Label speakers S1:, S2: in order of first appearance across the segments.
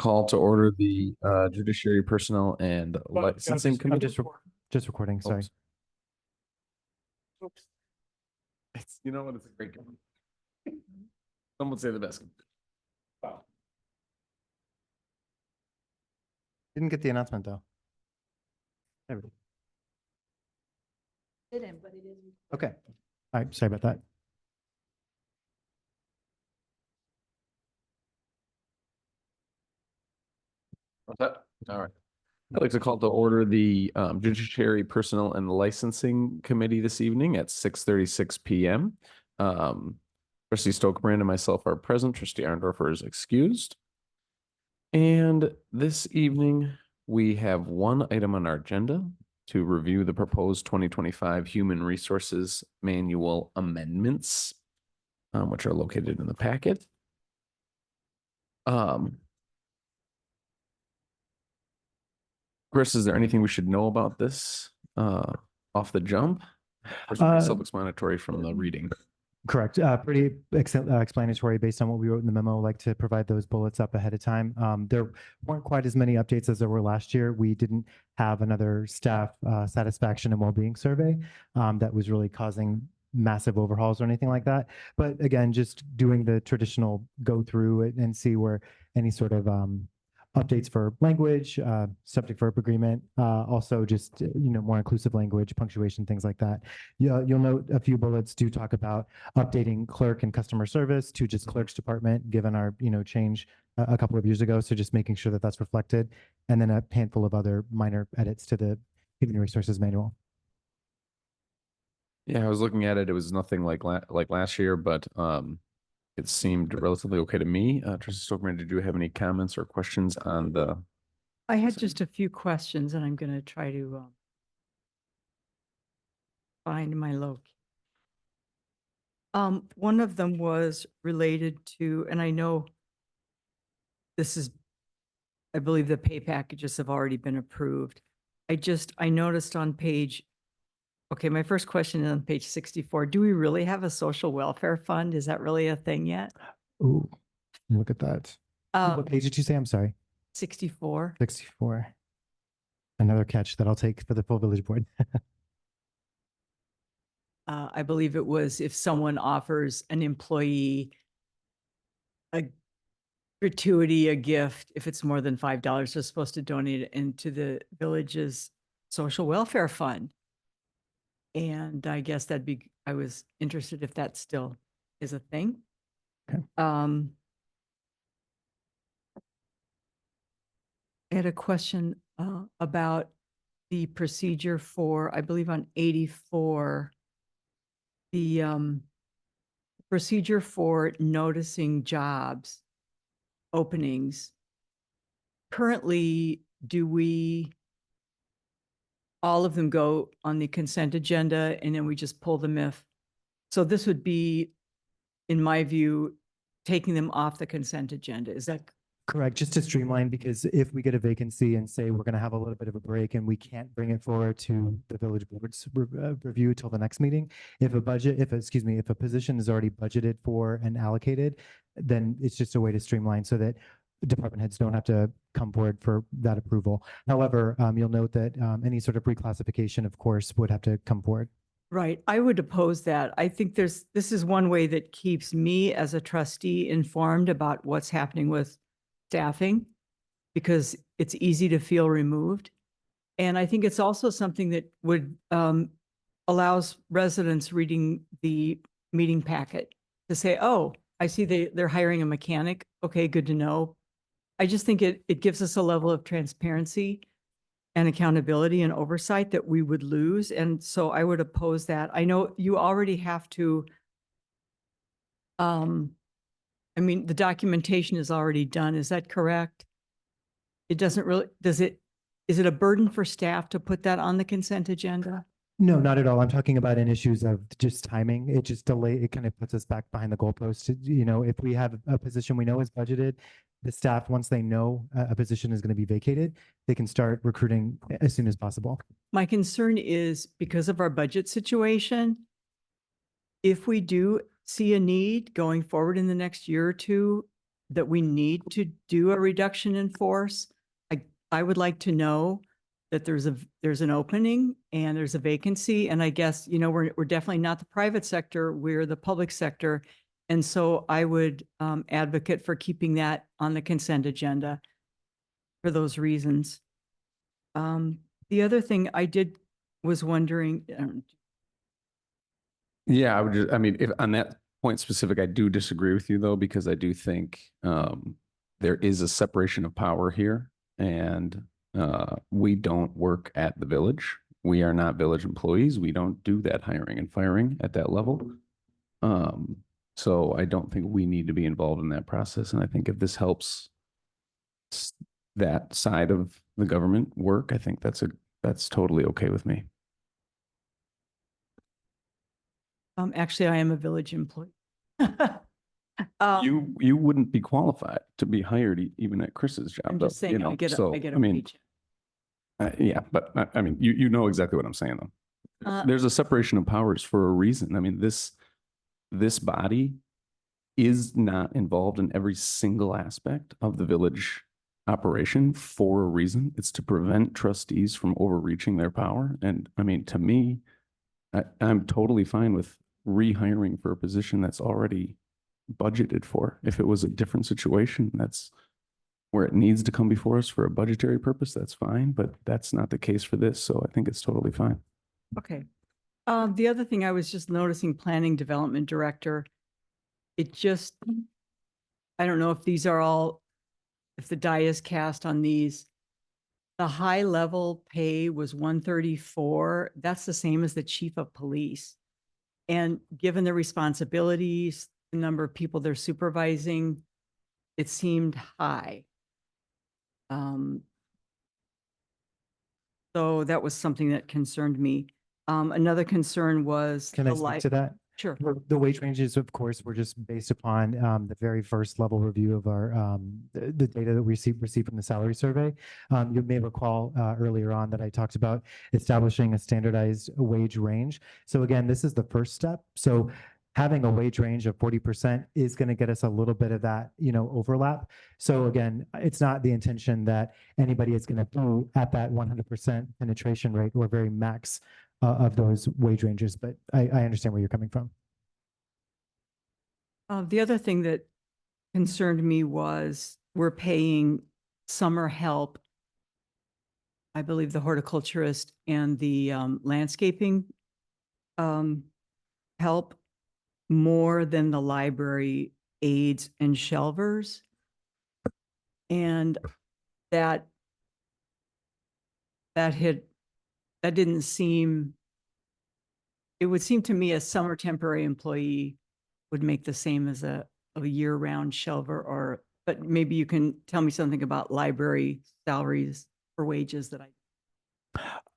S1: call to order the Judiciary Personnel and Licensing Committee.
S2: Just recording, sorry.
S1: Oops. It's, you know what, it's a great game. Some would say the best. Wow.
S2: Didn't get the announcement though. There we go.
S3: Didn't, but it is.
S2: Okay. All right, sorry about that.
S1: What's that? All right. I'd like to call to order the Judiciary Personnel and Licensing Committee this evening at 6:36 p.m. Trustee Stokebrand and myself are present. Trustee Arndorfer is excused. And this evening, we have one item on our agenda to review the proposed 2025 Human Resources Manual amendments, which are located in the packet. Chris, is there anything we should know about this off the jump? Or is it self-explanatory from the reading?
S2: Correct. Pretty explanatory based on what we wrote in the memo. Like to provide those bullets up ahead of time. There weren't quite as many updates as there were last year. We didn't have another staff satisfaction and well-being survey that was really causing massive overhauls or anything like that. But again, just doing the traditional go through it and see where any sort of updates for language, subject verb agreement, also just, more inclusive language, punctuation, things like that. You'll note a few bullets do talk about updating clerk and customer service to just clerk's department, given our, change a couple of years ago. So just making sure that that's reflected, and then a handful of other minor edits to the Human Resources Manual.
S1: Yeah, I was looking at it. It was nothing like last year, but it seemed relatively okay to me. Trustee Stokebrand, did you have any comments or questions on the?
S3: I had just a few questions, and I'm going to try to find my loc. One of them was related to, and I know this is, I believe the pay packages have already been approved. I noticed on page, okay, my first question is on page 64. Do we really have a social welfare fund? Is that really a thing yet?
S2: Ooh, look at that. What page did you say? I'm sorry.
S3: 64.
S2: 64. Another catch that I'll take for the full village board.
S3: I believe it was if someone offers an employee a gratuity, a gift, if it's more than $5, they're supposed to donate it into the village's social welfare fund. And I guess I was interested if that still is a thing.
S2: Okay.
S3: I had a question about the procedure for, I believe on 84, the procedure for noticing jobs openings. Currently, all of them go on the consent agenda and then we just pull them so this would be, in my view, taking them off the consent agenda. Is that
S2: correct? Just to streamline, because if we get a vacancy and say we're going to have a little bit of a break and we can't bring it forward to the village board's review till the next meeting, if a position is already budgeted for and allocated, then it's just a way to streamline so that department heads don't have to come forward for that approval. However, you'll note that any sort of reclassification, of course, would have to come forward.
S3: right? I would oppose that. I think this is one way that keeps me as a trustee informed about what's happening with staffing, because it's easy to feel removed. And I think it's also something that would allows residents reading the meeting packet to say, oh, I see they're hiring a mechanic. Okay, good to know. I just think it gives us a level of transparency and accountability and oversight that we would lose. And so I would oppose that. I know you already have to, the documentation is already done. Is that correct? It doesn't really, is it a burden for staff to put that on the consent agenda?
S2: No, not at all. I'm talking about in issues of just timing. It just it kind of puts us back behind the goalpost. If we have a position we know is budgeted, the staff, once they know a position is going to be vacated, they can start recruiting as soon as possible.
S3: My concern is because of our budget situation, if we do see a need going forward in the next year or two, that we need to do a reduction in force, I would like to know that there's an opening and there's a vacancy. And I guess, you know, we're definitely not the private sector, we're the public sector. And so I would advocate for keeping that on the consent agenda for those reasons. The other thing was wondering,
S1: Yeah, I mean, if on that point specific, I do disagree with you though, because I do think there is a separation of power here, and we don't work at the village. We are not village employees. We don't do that hiring and firing at that level. So I don't think we need to be involved in that process. And I think if this helps that side of the government work, I think that's totally okay with me.
S3: actually, I am a village employee.
S1: You wouldn't be qualified to be hired even at Chris's job.
S3: I'm just
S1: though,
S3: saying,
S1: you know,
S3: I get
S1: so,
S3: a
S1: I mean,
S3: paycheck.
S1: yeah, but I mean, you know exactly what I'm saying though. There's a separation of powers for a reason. I mean, this body is not involved in every single aspect of the village operation for a reason. It's to prevent trustees from overreaching their power. And I mean, to me, I'm totally fine with rehiring for a position that's already budgeted for. If it was a different situation, that's where it needs to come before us for a budgetary purpose, that's fine, but that's not the case for this. So I think it's totally fine.
S3: Okay. The other thing I was just noticing, planning development director, it just, I don't know if these are all, if the die is cast on these. The high level pay was 134. That's the same as the chief of police. And given the responsibilities, the number of people they're supervising, it seemed high. So that was something that concerned me. Another concern was.
S2: Can I speak to that?
S3: Sure.
S2: The wage ranges, of course, were just based upon the very first level review of our the data that we received from the salary survey. You may recall earlier on that I talked about establishing a standardized wage range. So again, this is the first step. So having a wage range of 40% is going to get us a little bit of that, you know, overlap. So again, it's not the intention that anybody is going to be at that 100% penetration rate or very max of those wage ranges, but I understand where you're coming from.
S3: The other thing that concerned me was we're paying summer help. I believe the horticulturist and the landscaping help more than the library aides and shelvers. And that didn't seem, it would seem to me a summer temporary employee would make the same as a year-round shelver, but maybe you can tell me something about library salaries or wages that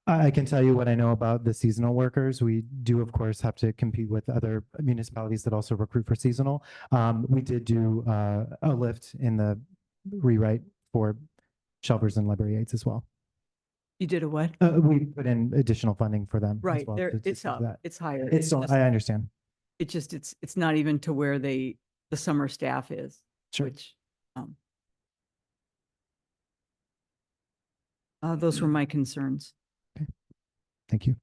S2: I can tell you what I know about the seasonal workers. We do, of course, have to compete with other municipalities that also recruit for seasonal. We did do a lift in the rewrite for shelvers and library aides as well.
S3: You did a what?
S2: We put in additional funding for them.
S3: Right,
S2: as well
S3: there,
S2: to
S3: it's
S2: do
S3: up,
S2: that.
S3: it's higher.
S2: It's still, I understand.
S3: It just, it's not even to where the summer staff is,
S2: Sure.
S3: which, those were my concerns.
S2: Thank you.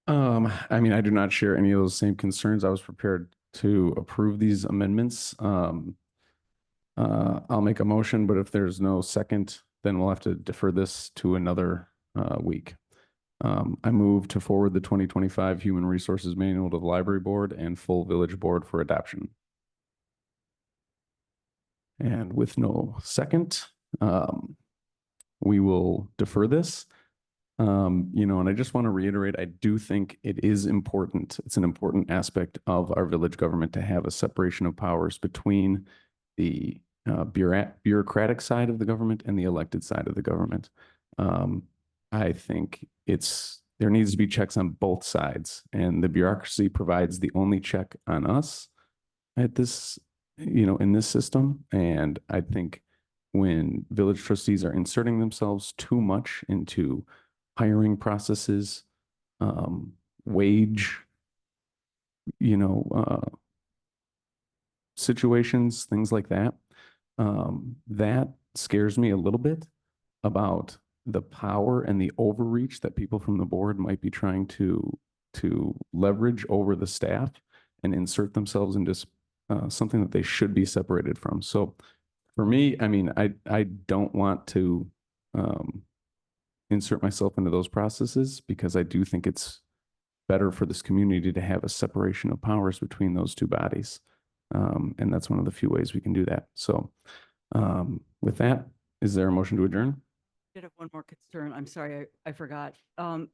S1: I mean, I do not share any of those same concerns. I was prepared to approve these amendments. I'll make a motion, but if there's no second, then we'll have to defer this to another week. I move to forward the 2025 Human Resources Manual to the Library Board and full Village Board for adoption. And with no second, we will defer this. You know, and I just want to reiterate, I do think it is important. It's an important aspect of our village government to have a separation of powers between the bureaucratic side of the government and the elected side of the government. I think there needs to be checks on both sides, and the bureaucracy provides the only check on us at this, you know, in this system. And I think when village trustees are inserting themselves too much into hiring processes, wage you know, situations, things like that. That scares me a little bit about the power and the overreach that people from the board might be trying to leverage over the staff and insert themselves into something that they should be separated from. So for me, I mean, I don't want to insert myself into those processes because I do think it's better for this community to have a separation of powers between those two bodies. And that's one of the few ways we can do that. So with that, is there a motion to adjourn?
S3: Did have one more concern. I'm sorry, I forgot.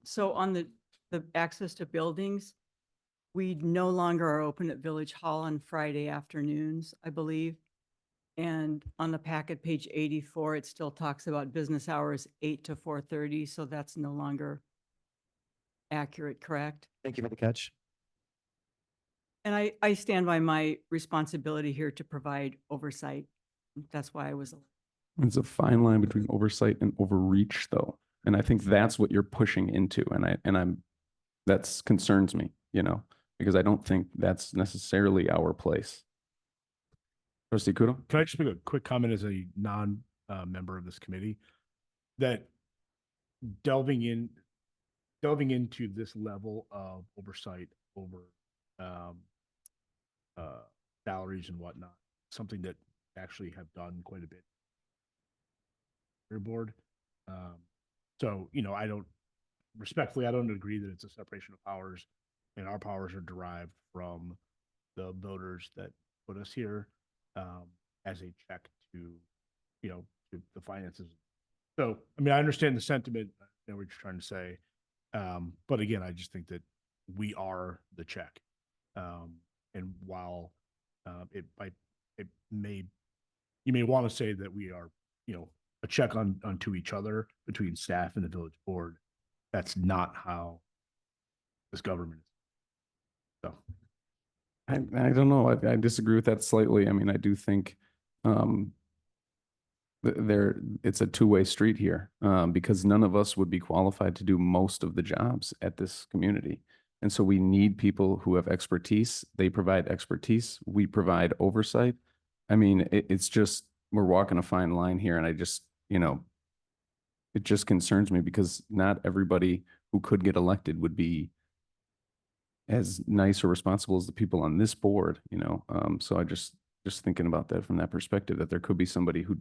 S3: So on the access to buildings, we no longer are open at Village Hall on Friday afternoons, I believe. And on the packet, page 84, it still talks about business hours 8 to 4:30, so that's no longer accurate, correct?
S2: Thank you for the catch.
S3: And I stand by my responsibility here to provide oversight. That's why I was,
S1: It's a fine line between oversight and overreach, though. And I think that's what you're pushing into. That's concerns me, you know, because I don't think that's necessarily our place. Trustee Kudo?
S4: Can I just make a quick comment as a non-member of this committee? That delving into this level of oversight over salaries and whatnot, something that actually have done quite a bit. Your board. So, you know, I don't agree that it's a separation of powers, and our powers are derived from the voters that put us here as a check to, you know, to the finances. So, I mean, I understand the sentiment, I know what you're trying to say. But again, I just think that we are the check. And while you may want to say that we are, you know, a check onto each other between staff and the village board, that's not how this government is. So
S1: I don't know. I disagree with that slightly. I mean, I do think it's a two-way street here because none of us would be qualified to do most of the jobs at this community. And so we need people who have expertise. They provide expertise. We provide oversight. I mean, it's just, we're walking a fine line here. And I just, you know, it just concerns me because not everybody who could get elected would be as nice or responsible as the people on this board, you know? So I just thinking about that from that perspective, that there could be somebody who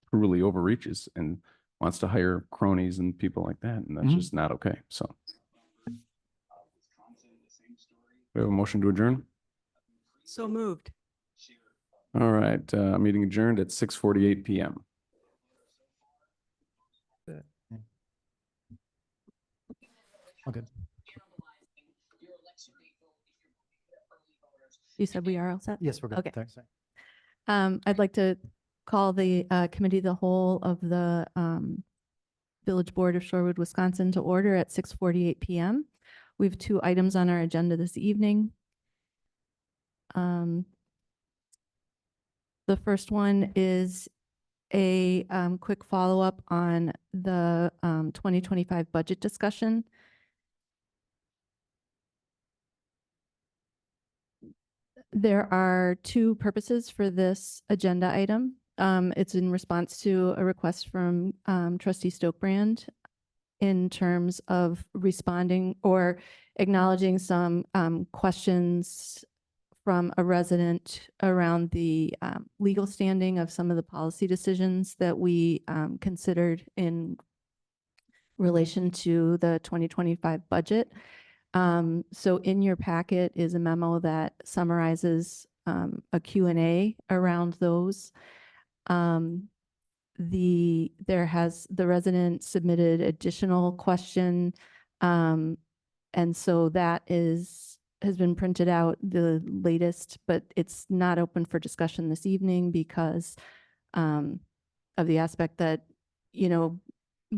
S1: truly overreaches and wants to hire cronies and people like that. And that's just not okay. So we have a motion to adjourn.
S3: so moved.
S1: All right. Meeting adjourned at 6:48 p.m.
S2: Okay.
S5: You said we are all set?
S2: Yes, we're good.
S5: Okay.
S2: Thanks.
S5: I'd like to call the committee of the whole of the Village Board of Shorewood, Wisconsin to order at 6:48 p.m. We have 2 items on our agenda this evening. The first one is a quick follow-up on the 2025 budget discussion. There are 2 purposes for this agenda item. It's in response to a request from Trustee Stokebrand in terms of responding or acknowledging some questions from a resident around the legal standing of some of the policy decisions that we considered in relation to the 2025 budget. So in your packet is a memo that summarizes a Q&A around those. The resident submitted additional question, and so that has been printed out, the latest, but it's not open for discussion this evening because of the aspect that, you know,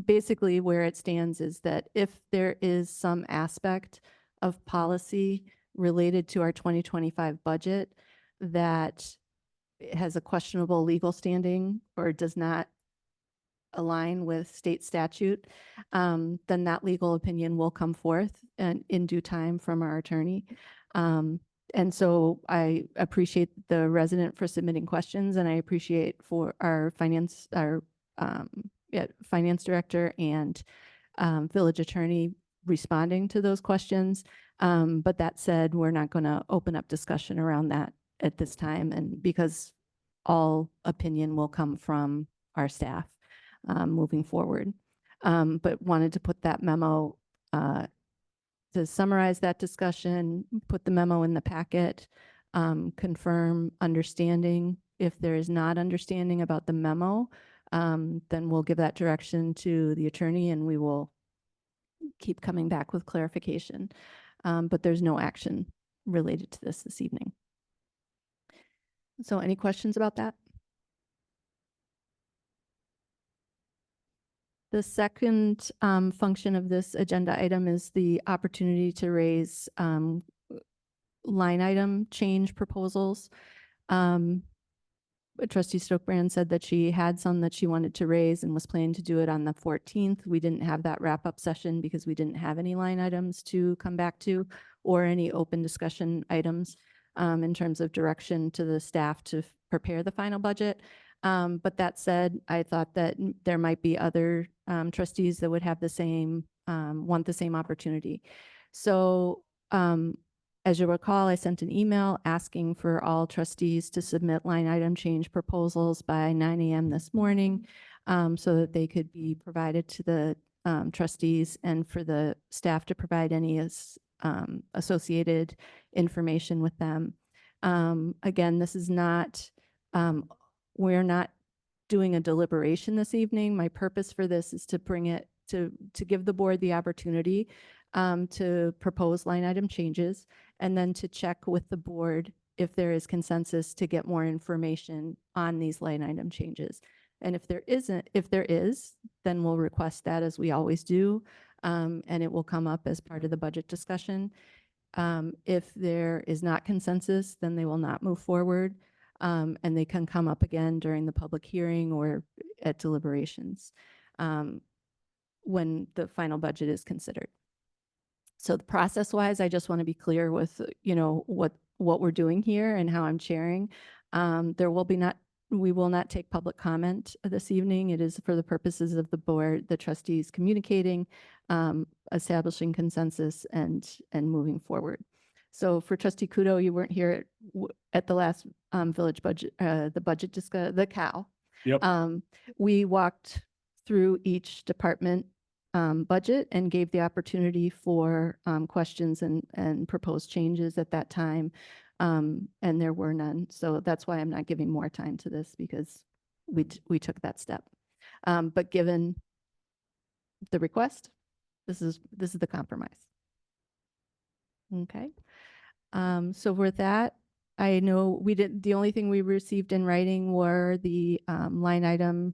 S5: basically where it stands is that if there is some aspect of policy related to our 2025 budget that has a questionable legal standing or does not align with state statute, then that legal opinion will come forth and in due time from our attorney. And so I appreciate the resident for submitting questions, and I appreciate for our finance director and village attorney responding to those questions. But that said, we're not going to open up discussion around that at this time, and because all opinion will come from our staff moving forward. But wanted to put that memo to summarize that discussion, put the memo in the packet, confirm understanding. If there is not understanding about the memo, then we'll give that direction to the attorney and we will keep coming back with clarification. But there's no action related to this evening. So any questions about that? The second function of this agenda item is the opportunity to raise line item change proposals. Trustee Stokebrand said that she had some that she wanted to raise and was planning to do it on the 14th. We didn't have that wrap-up session because we didn't have any line items to come back to or any open discussion items in terms of direction to the staff to prepare the final budget. But that said, I thought that there might be other trustees that would have the same, want the same opportunity. So as you'll recall, I sent an email asking for all trustees to submit line item change proposals by 9 a.m. this morning so that they could be provided to the trustees and for the staff to provide any associated information with them. Again, this is not, we're not doing a deliberation this evening. My purpose for this is to bring it to give the board the opportunity to propose line item changes and then to check with the board if there is consensus to get more information on these line item changes. And if there is, then we'll request that as we always do. And it will come up as part of the budget discussion. If there is not consensus, then they will not move forward. And they can come up again during the public hearing or at deliberations when the final budget is considered. So the process-wise, I just want to be clear with, what we're doing here and how I'm chairing. We will not take public comment this evening. It is for the purposes of the board, the trustees communicating, establishing consensus and moving forward. So for Trustee Kudo, you weren't here at the last village budget, the COW.
S4: Yep.
S5: We walked through each department budget and gave the opportunity for questions and proposed changes at that time. And there were none. So that's why I'm not giving more time to this because we took that step. But given the request, this is the compromise. Okay. So with that, I know the only thing we received in writing were the line item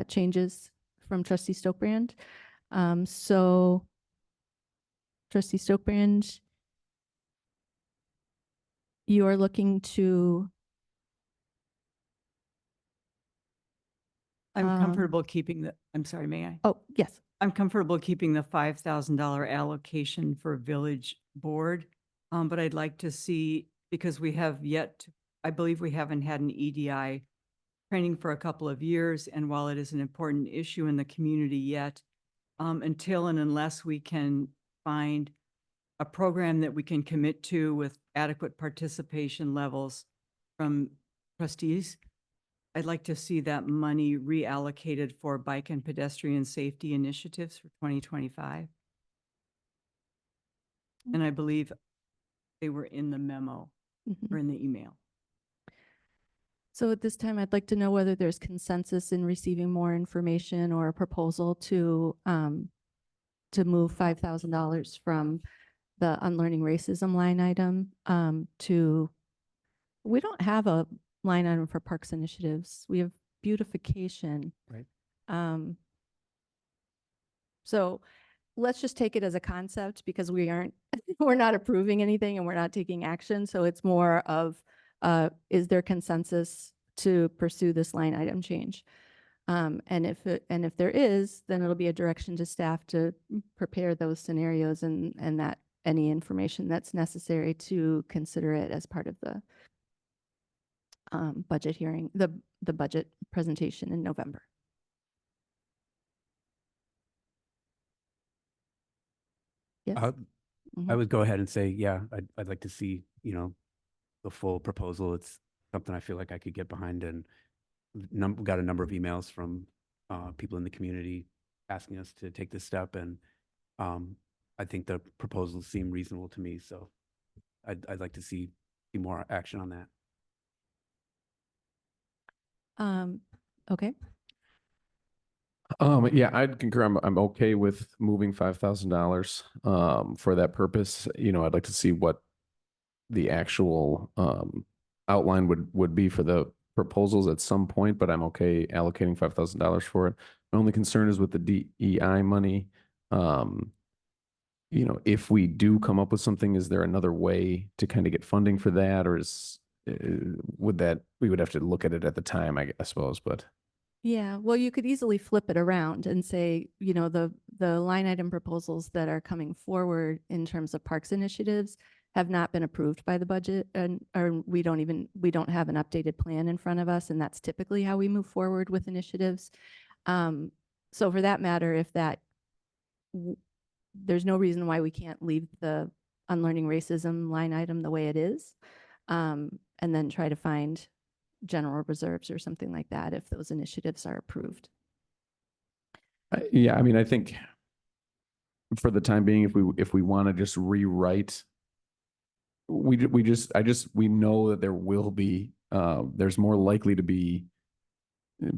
S5: changes from Trustee Stokebrand. So Trustee Stokebrand, you are looking to.
S3: I'm comfortable keeping I'm sorry, may I?
S5: Oh, yes.
S3: I'm comfortable keeping the $5,000 allocation for village board. But I'd like to see, because we have I believe we haven't had an EDI training for a couple of years. And while it is an important issue in the community yet, until and unless we can find a program that we can commit to with adequate participation levels from trustees, I'd like to see that money reallocated for bike and pedestrian safety initiatives for 2025. And I believe they were in the memo or in the email.
S5: So at this time, I'd like to know whether there's consensus in receiving more information or a proposal to move $5,000 from the unlearning racism line item we don't have a line item for parks initiatives. We have beautification.
S2: Right.
S5: So let's just take it as a concept because we're not approving anything and we're not taking action. So it's more of, is there consensus to pursue this line item change? And if there is, then it'll be a direction to staff to prepare those scenarios and that any information that's necessary to consider it as part of the budget hearing, the budget presentation in November. Yes.
S6: I would go ahead and say, yeah, I'd like to see, the full proposal. It's something I feel like I could get behind, and got a number of emails from people in the community asking us to take this step, and I think the proposals seem reasonable to me. So I'd like to see more action on that.
S5: Okay.
S1: Yeah, I'd concur. I'm okay with moving $5,000 for that purpose. I'd like to see what the actual outline would be for the proposals at some point, but I'm okay allocating $5,000 for it. My only concern is with the DEI money. If we do come up with something, is there another way to kind of get funding for that, or we would have to look at it at the time, I suppose, but.
S5: Yeah, well, you could easily flip it around and say, the line item proposals that are coming forward in terms of parks initiatives have not been approved by the budget, or we don't have an updated plan in front of us, and that's typically how we move forward with initiatives. So for that matter, if there's no reason why we can't leave the unlearning racism line item the way it is, and then try to find general reserves or something like that if those initiatives are approved.
S1: Yeah, I think for the time being, if we want to just rewrite, we know that there will be there's more likely to be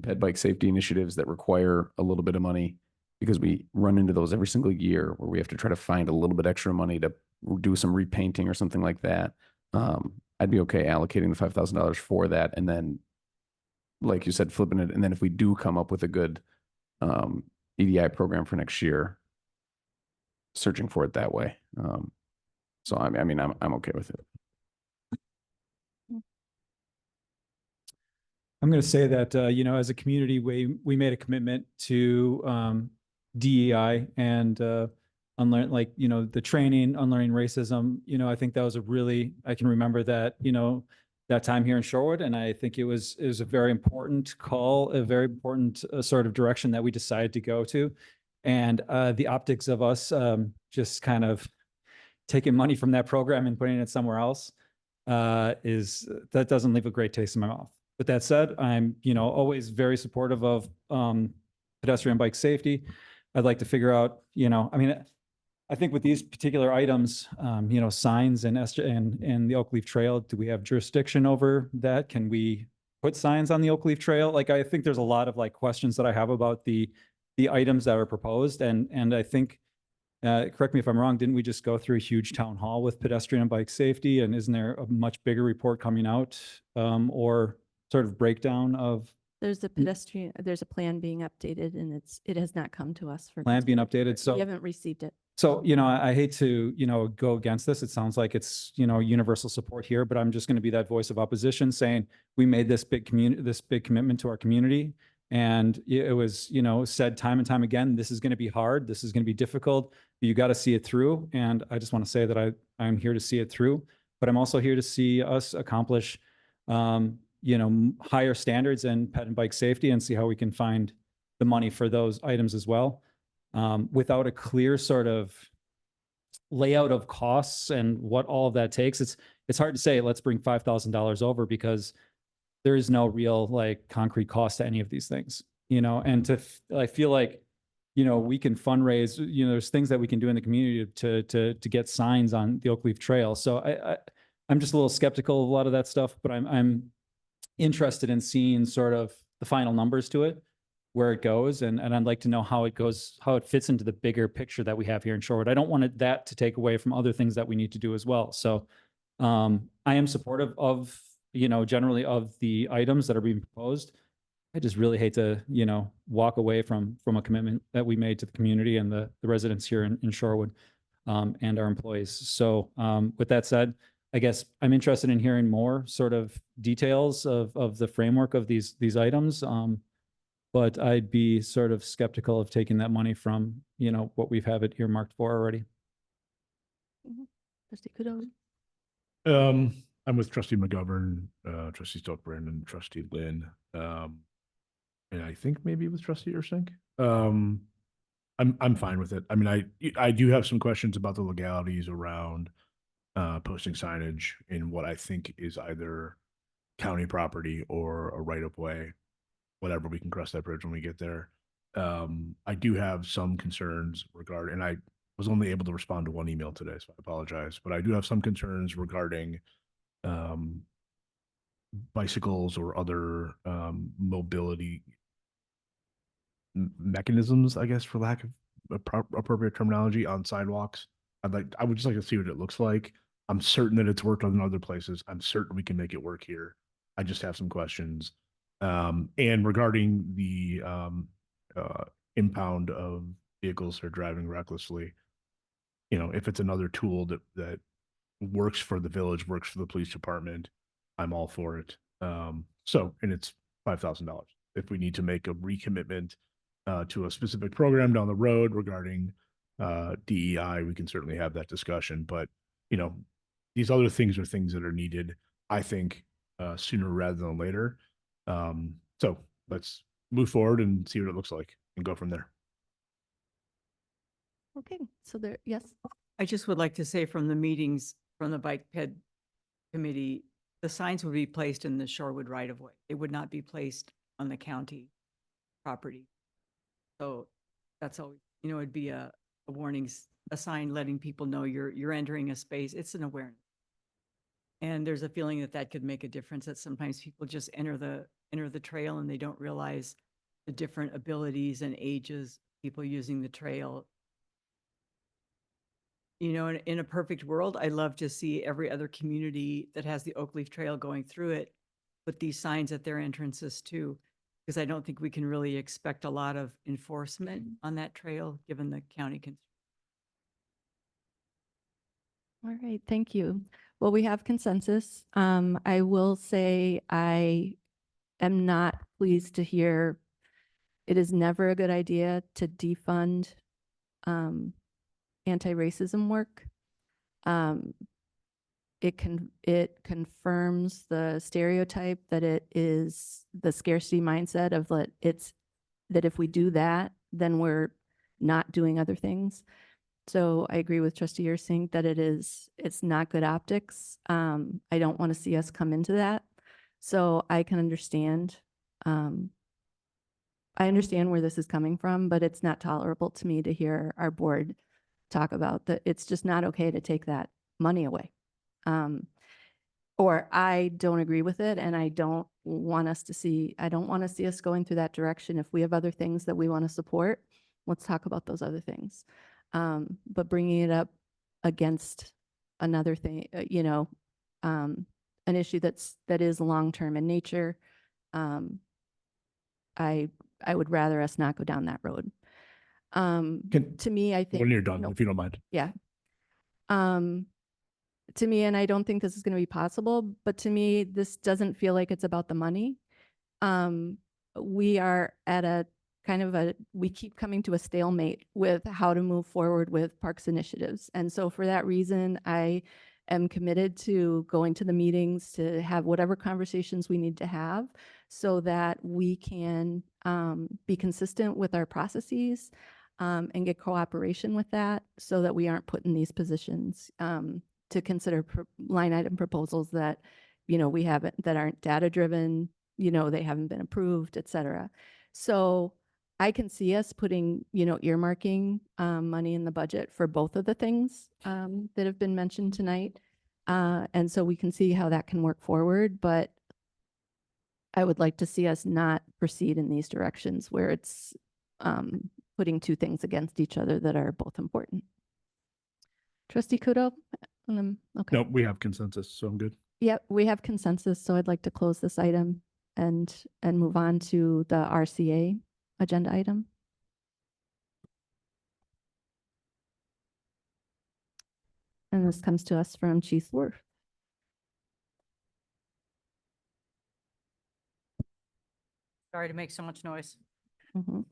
S1: ped bike safety initiatives that require a little bit of money, because we run into those every single year where we have to try to find a little bit extra money to do some repainting or something like that. I'd be okay allocating the $5,000 for that, and then, like you said, flipping it. And then if we do come up with a good EDI program for next year, searching for it that way. So I'm okay with it.
S7: I'm going to say that, as a community, we made a commitment to DEI and unlearn, the training, unlearning racism. I think that was I can remember that, that time here in Shorewood. And I think it was a very important call, a very important sort of direction that we decided to go to. And the optics of us just kind of taking money from that program and putting it somewhere else that doesn't leave a great taste in my mouth. With that said, I'm, always very supportive of pedestrian bike safety. I'd like to figure out, I think with these particular items, signs and the Oak Leaf Trail, do we have jurisdiction over that? Can we put signs on the Oak Leaf Trail? I think there's a lot of questions that I have about the items that are proposed. And I think, correct me if I'm wrong, didn't we just go through a huge town hall with pedestrian and bike safety? And isn't there a much bigger report coming out or sort of breakdown of?
S5: There's a plan being updated, and it has not come to us for.
S7: Plan being updated. So
S5: we haven't received it.
S7: So, I hate to, go against this. It sounds like it's, universal support here, but I'm just going to be that voice of opposition saying we made this big commitment to our community. And it was, said time and time again, this is going to be hard. This is going to be difficult. But you got to see it through. And I just want to say that I'm here to see it through, but I'm also here to see us accomplish, higher standards in ped and bike safety, and see how we can find the money for those items as well. Without a clear sort of layout of costs and what all of that takes, it's hard to say, let's bring $5,000 over, because there is no real concrete cost to any of these things, and I feel like, we can fundraise, there's things that we can do in the community to get signs on the Oak Leaf Trail. So I'm just a little skeptical of a lot of that stuff, but I'm interested in seeing sort of the final numbers to it, where it goes. And I'd like to know how it goes, how it fits into the bigger picture that we have here in Shorewood. I don't want that to take away from other things that we need to do as well. So I am supportive of, generally of the items that are being proposed. I just really hate to, walk away from a commitment that we made to the community and the residents here in Shorewood and our employees. So with that said, I guess I'm interested in hearing more sort of details of the framework of these items. but I'd be sort of skeptical of taking that money from, you know, what we've have it earmarked for already.
S5: Trustee Kudo.
S4: I'm with trustee McGovern, trustee Stokebrand and trustee Lynn. And I think maybe with trustee Ursink. I'm fine with it. I mean, I do have some questions about the legalities around posting signage in what I think is either county property or a right of way, whatever. We can cross that bridge when we get there. I do have some concerns regarding, and I was only able to respond to one email today, so I apologize, but I do have some concerns regarding bicycles or other mobility mechanisms, I guess, for lack of appropriate terminology, on sidewalks. I would just like to see what it looks like. I'm certain that it's worked in other places. I'm certain we can make it work here. I just have some questions. And regarding the impound of vehicles that are driving recklessly, you know, if it's another tool that works for the village, works for the police department, I'm all for it. And it's $5,000. If we need to make a recommitment to a specific program down the road regarding DEI, we can certainly have that discussion. But, you know, these other things are things that are needed, I think, sooner rather than later. So let's move forward and see what it looks like and go from there.
S5: Okay, so there, yes.
S3: I just would like to say from the meetings from the bike ped committee, the signs would be placed in the Shorewood right of way. They would not be placed on the county property. So that's always, you know, it'd be a warning, a sign letting people know you're entering a space. It's an awareness. And there's a feeling that that could make a difference, that sometimes people just enter the trail and they don't realize the different abilities and ages of people using the trail. You know, in a perfect world, I love to see every other community that has the Oak Leaf Trail going through it put these signs at their entrances too, because I don't think we can really expect a lot of enforcement on that trail, given the county constraints.
S5: All right, thank you. Well, we have consensus. I will say I am not pleased to hear it is never a good idea to defund anti-racism work. It confirms the stereotype that it is the scarcity mindset of that if we do that, then we're not doing other things. So I agree with Trustee Ursink that it's not good optics. I don't want to see us come into that. So I can understand. I understand where this is coming from, but it's not tolerable to me to hear our board talk about that. It's just not okay to take that money away. Or I don't agree with it, and I don't want to see us going through that direction. If we have other things that we want to support, let's talk about those other things. But bringing it up against another thing, an issue that is long-term in nature, I would rather us not go down that road. To me, I think
S4: When you're done, if you don't mind.
S5: yeah. To me, and I don't think this is going to be possible, but to me, this doesn't feel like it's about the money. We are at we keep coming to a stalemate with how to move forward with parks initiatives. And so for that reason, I am committed to going to the meetings to have whatever conversations we need to have so that we can be consistent with our processes and get cooperation with that so that we aren't put in these positions to consider line item proposals that, we haven't, that aren't data driven, they haven't been approved, et cetera. So I can see us putting, earmarking money in the budget for both of the things that have been mentioned tonight. And so we can see how that can work forward, but I would like to see us not proceed in these directions where it's putting two things against each other that are both important. Trustee Kudo? Okay.
S4: No, we have consensus, so I'm good.
S5: Yep, we have consensus, so I'd like to close this item and move on to the RCA agenda item. And this comes to us from Chief Worth.
S8: Sorry to make so much noise.
S5: Mhm.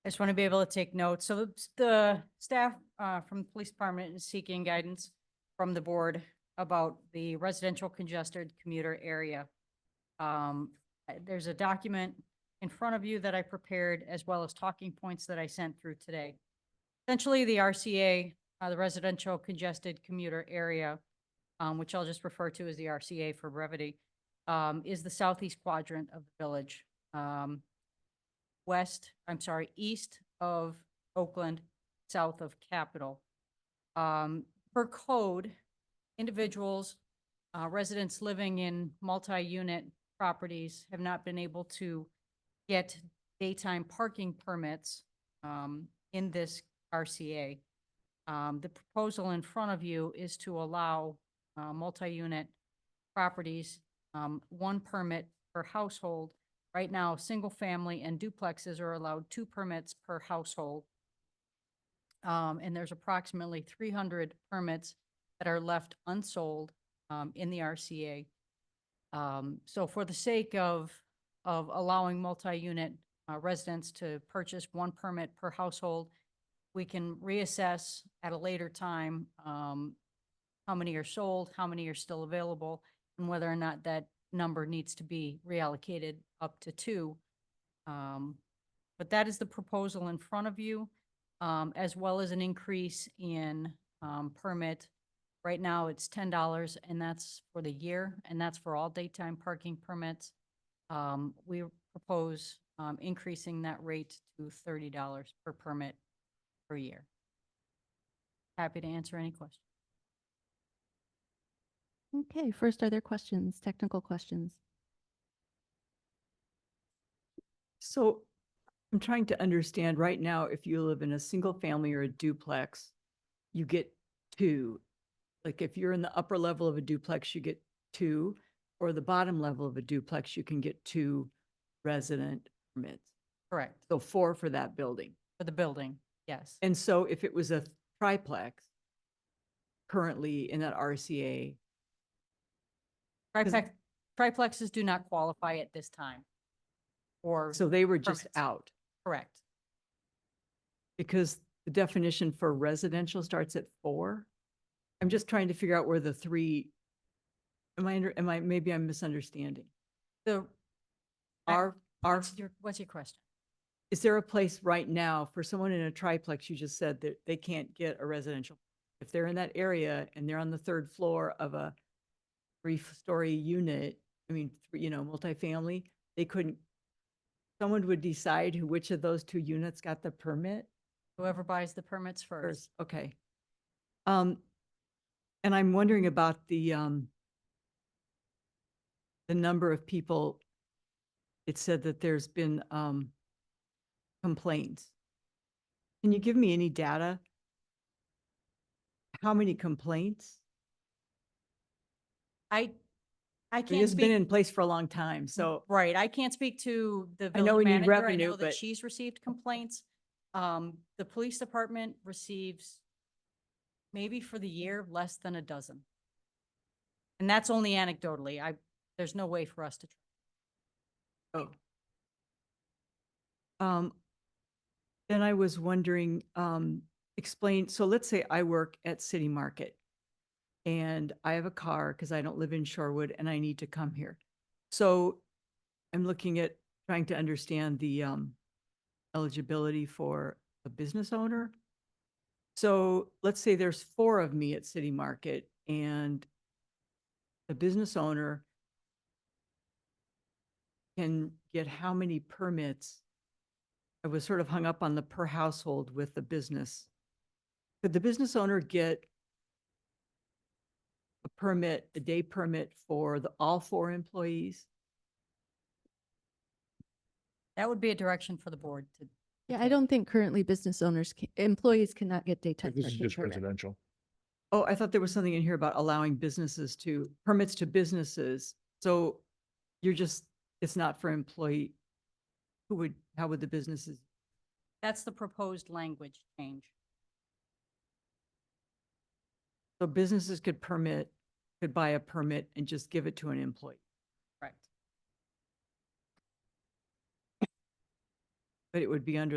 S8: I just want to be able to take notes. So the staff from the police department is seeking guidance from the board about the residential congested commuter area. There's a document in front of you that I prepared, as well as talking points that I sent through today. Essentially, the RCA, the residential congested commuter area, which I'll just refer to as the RCA for brevity, is the southeast quadrant of the village. East of Oakland, south of Capitol. Per code, individuals, residents living in multi-unit properties have not been able to get daytime parking permits in this RCA. The proposal in front of you is to allow multi-unit properties, one permit per household. Right now, single family and duplexes are allowed 2 permits per household. And there's approximately 300 permits that are left unsold in the RCA. So for the sake of allowing multi-unit residents to purchase 1 permit per household, we can reassess at a later time how many are sold, how many are still available, and whether or not that number needs to be reallocated up to 2. But that is the proposal in front of you, as well as an increase in permit. Right now, it's $10, and that's for the year, and that's for all daytime parking permits. We propose increasing that rate to $30 per permit per year. Happy to answer any questions.
S5: Okay, first, are there questions, technical questions?
S3: So I'm trying to understand right now, if you live in a single family or a duplex, you get 2. Like if you're in the upper level of a duplex, you get 2, or the bottom level of a duplex, you can get 2 resident permits.
S8: Correct.
S3: So 4 for that building.
S8: For the building, yes.
S3: And so if it was a triplex currently in that RCA,
S8: Triplexes do not qualify at this time. Or,
S3: so they were just
S8: Permits.
S3: out
S8: correct.
S3: because the definition for residential starts at 4. I'm just trying to figure out where the 3, maybe I'm misunderstanding.
S8: The,
S3: Our,
S8: what's your question?
S3: is there a place right now for someone in a triplex, you just said that they can't get a residential? If they're in that area and they're on the 3rd floor of a 3-story unit, multifamily, they couldn't, someone would decide which of those 2 units got the permit
S8: Whoever buys the permits first.
S3: first. Okay. And I'm wondering about the number of people. It said that there's been complaints. Can you give me any data? How many complaints?
S8: I
S3: It
S8: can't
S3: has been
S8: speak,
S3: in place for a long time, so
S8: right, I can't speak to the
S3: I know
S8: village
S3: we need
S8: manager. I
S3: revenue,
S8: know that
S3: but-
S8: she's received complaints. The police department receives maybe for the year, less than a dozen. And that's only anecdotally. There's no way for us to.
S3: Then I was wondering, explain, so let's say I work at City Market and I have a car because I don't live in Shorewood and I need to come here. So I'm looking at trying to understand the eligibility for a business owner. So let's say there's 4 of me at City Market and the business owner can get how many permits? I was sort of hung up on the per household with the business. Could the business owner get a permit, a day permit for all 4 employees?
S8: That would be a direction for the board to.
S5: Yeah, I don't think currently business owners, employees cannot get daytime
S4: This is
S5: parking
S4: just
S5: permit.
S4: residential.
S3: Oh, I thought there was something in here about allowing permits to businesses. So it's not for employee. How would the businesses?
S8: That's the proposed language change.
S3: So businesses could buy a permit and just give it to an employee.
S8: Correct.
S3: but it would be under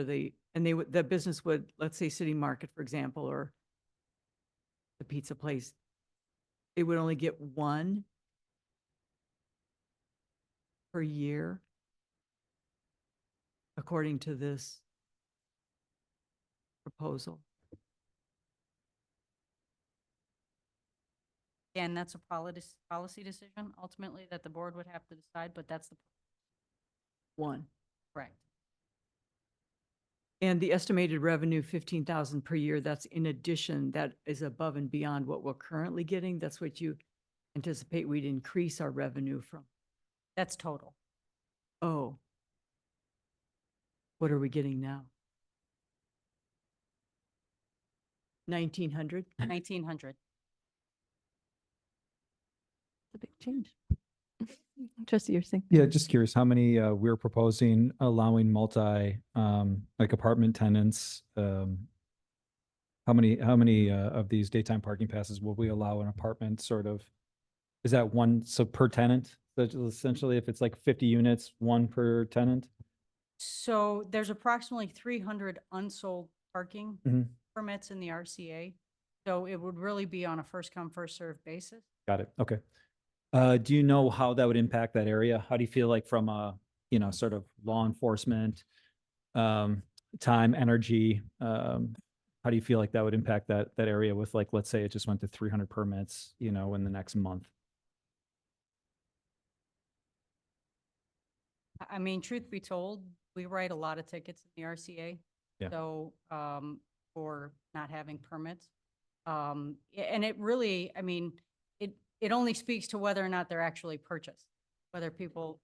S3: and the business would, let's say City Market, for example, or the pizza place, it would only get one per year, according to this proposal.
S8: Again, that's a policy decision ultimately that the board would have to decide, but that's the
S3: One.
S8: correct.
S3: And the estimated revenue, 15,000 per year, that's in addition, that is above and beyond what we're currently getting. That's what you anticipate we'd increase our revenue from.
S8: That's total.
S3: Oh. What are we getting now? 1,900?
S8: 1,900.
S5: It's a big change. Trustee, you're saying?
S7: Yeah, just curious how many we're proposing allowing multi like apartment tenants. How many of these daytime parking passes will we allow an apartment sort of? Is that one so per tenant? That's essentially if it's like 50 units, one per tenant?
S8: So there's approximately 300 unsold parking
S7: Mhm.
S8: permits in the RCA. So it would really be on a first come, first served basis.
S7: Got it. Okay. Do you know how that would impact that area? How do you feel like from a, sort of law enforcement, time, energy, how do you feel like that would impact that area with like, let's say it just went to 300 permits, in the next month?
S8: I mean, truth be told, we write a lot of tickets in the RCA.
S7: Yeah.
S8: So, for not having permits. And it really, I mean, it only speaks to whether or not they're actually purchased, whether people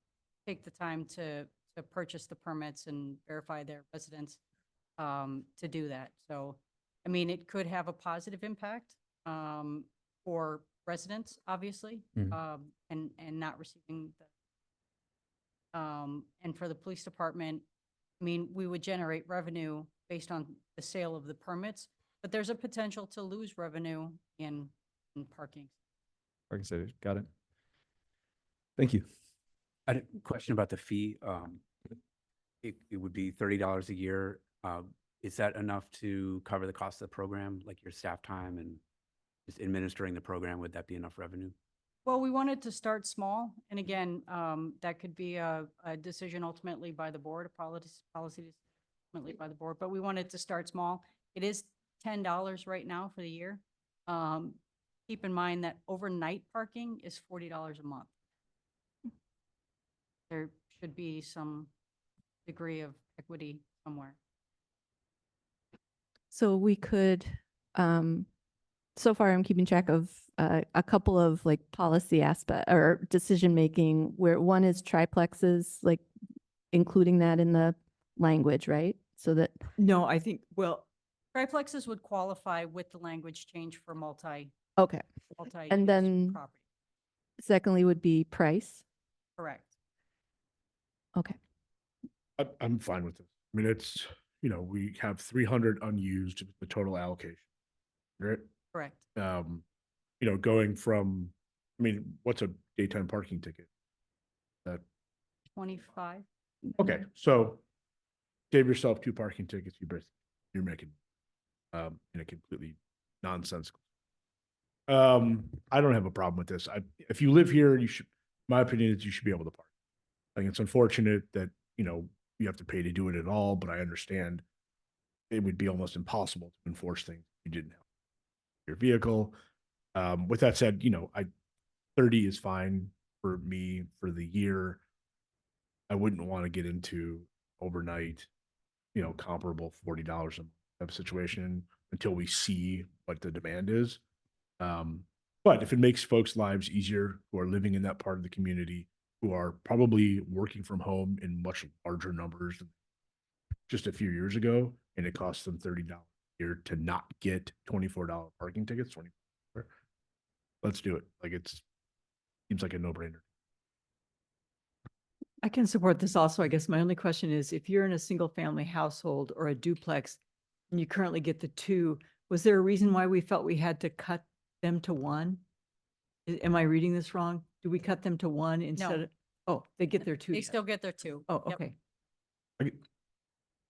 S8: take the time to purchase the permits and verify their residence, to do that. So, I mean, it could have a positive impact, for residents, obviously,
S7: Mhm.
S8: and not receiving and for the police department, I mean, we would generate revenue based on the sale of the permits, but there's a potential to lose revenue in parking.
S7: Parking cities, got it. Thank you.
S6: I had a question about the fee. It would be $30 a year. Is that enough to cover the cost of the program, like your staff time and just administering the program? Would that be enough revenue?
S8: Well, we wanted to start small, and again, that could be a decision ultimately by the board, a policy ultimately by the board, but we wanted to start small. It is $10 right now for the year. Keep in mind that overnight parking is $40 a month. There should be some degree of equity somewhere.
S5: So we could, so far I'm keeping track of a couple of like policy aspect or decision-making where one is triplexes, like including that in the language, right? So that,
S3: No, I think, well,
S8: Triplexes would qualify with the language change for multi
S5: okay. And then
S8: property.
S5: secondly would be price.
S8: Correct.
S5: Okay.
S4: I'm fine with this. I mean, it's, we have 300 unused, the total allocation. Right?
S8: Correct.
S4: Going from, I mean, what's a daytime parking ticket? That
S8: 25.
S4: Okay, so save yourself 2 parking tickets, you're making in a completely nonsensical. I don't have a problem with this. If you live here, my opinion is you should be able to park. I think it's unfortunate that, you have to pay to do it at all, but I understand it would be almost impossible to enforce things if you didn't have your vehicle. With that said, 30 is fine for me for the year. I wouldn't want to get into overnight, comparable $40 a month type of situation until we see what the demand is. But if it makes folks' lives easier who are living in that part of the community, who are probably working from home in much larger numbers than just a few years ago, and it costs them $30 a year to not get $24 parking tickets, let's do it. Like seems like a no-brainer.
S3: I can support this also. I guess my only question is, if you're in a single family household or a duplex and you currently get the 2, was there a reason why we felt we had to cut them to 1? Am I reading this wrong? Do we cut them to 1 instead of, oh, they get their 2
S8: They
S3: yet?
S8: still get their 2.
S3: Oh,
S8: Yep.
S3: okay.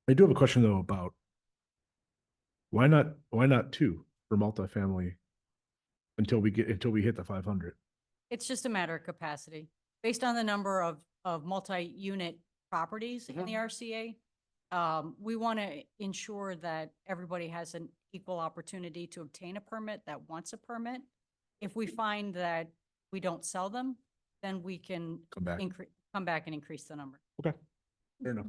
S4: I do have a question though about why not two for multifamily until we hit the 500?
S8: It's just a matter of capacity. Based on the number of multi-unit properties in the RCA, we want to ensure that everybody has an equal opportunity to obtain a permit that wants a permit. If we find that we don't sell them, then we can
S4: Come back.
S8: come back and increase the number.
S4: Okay, fair enough.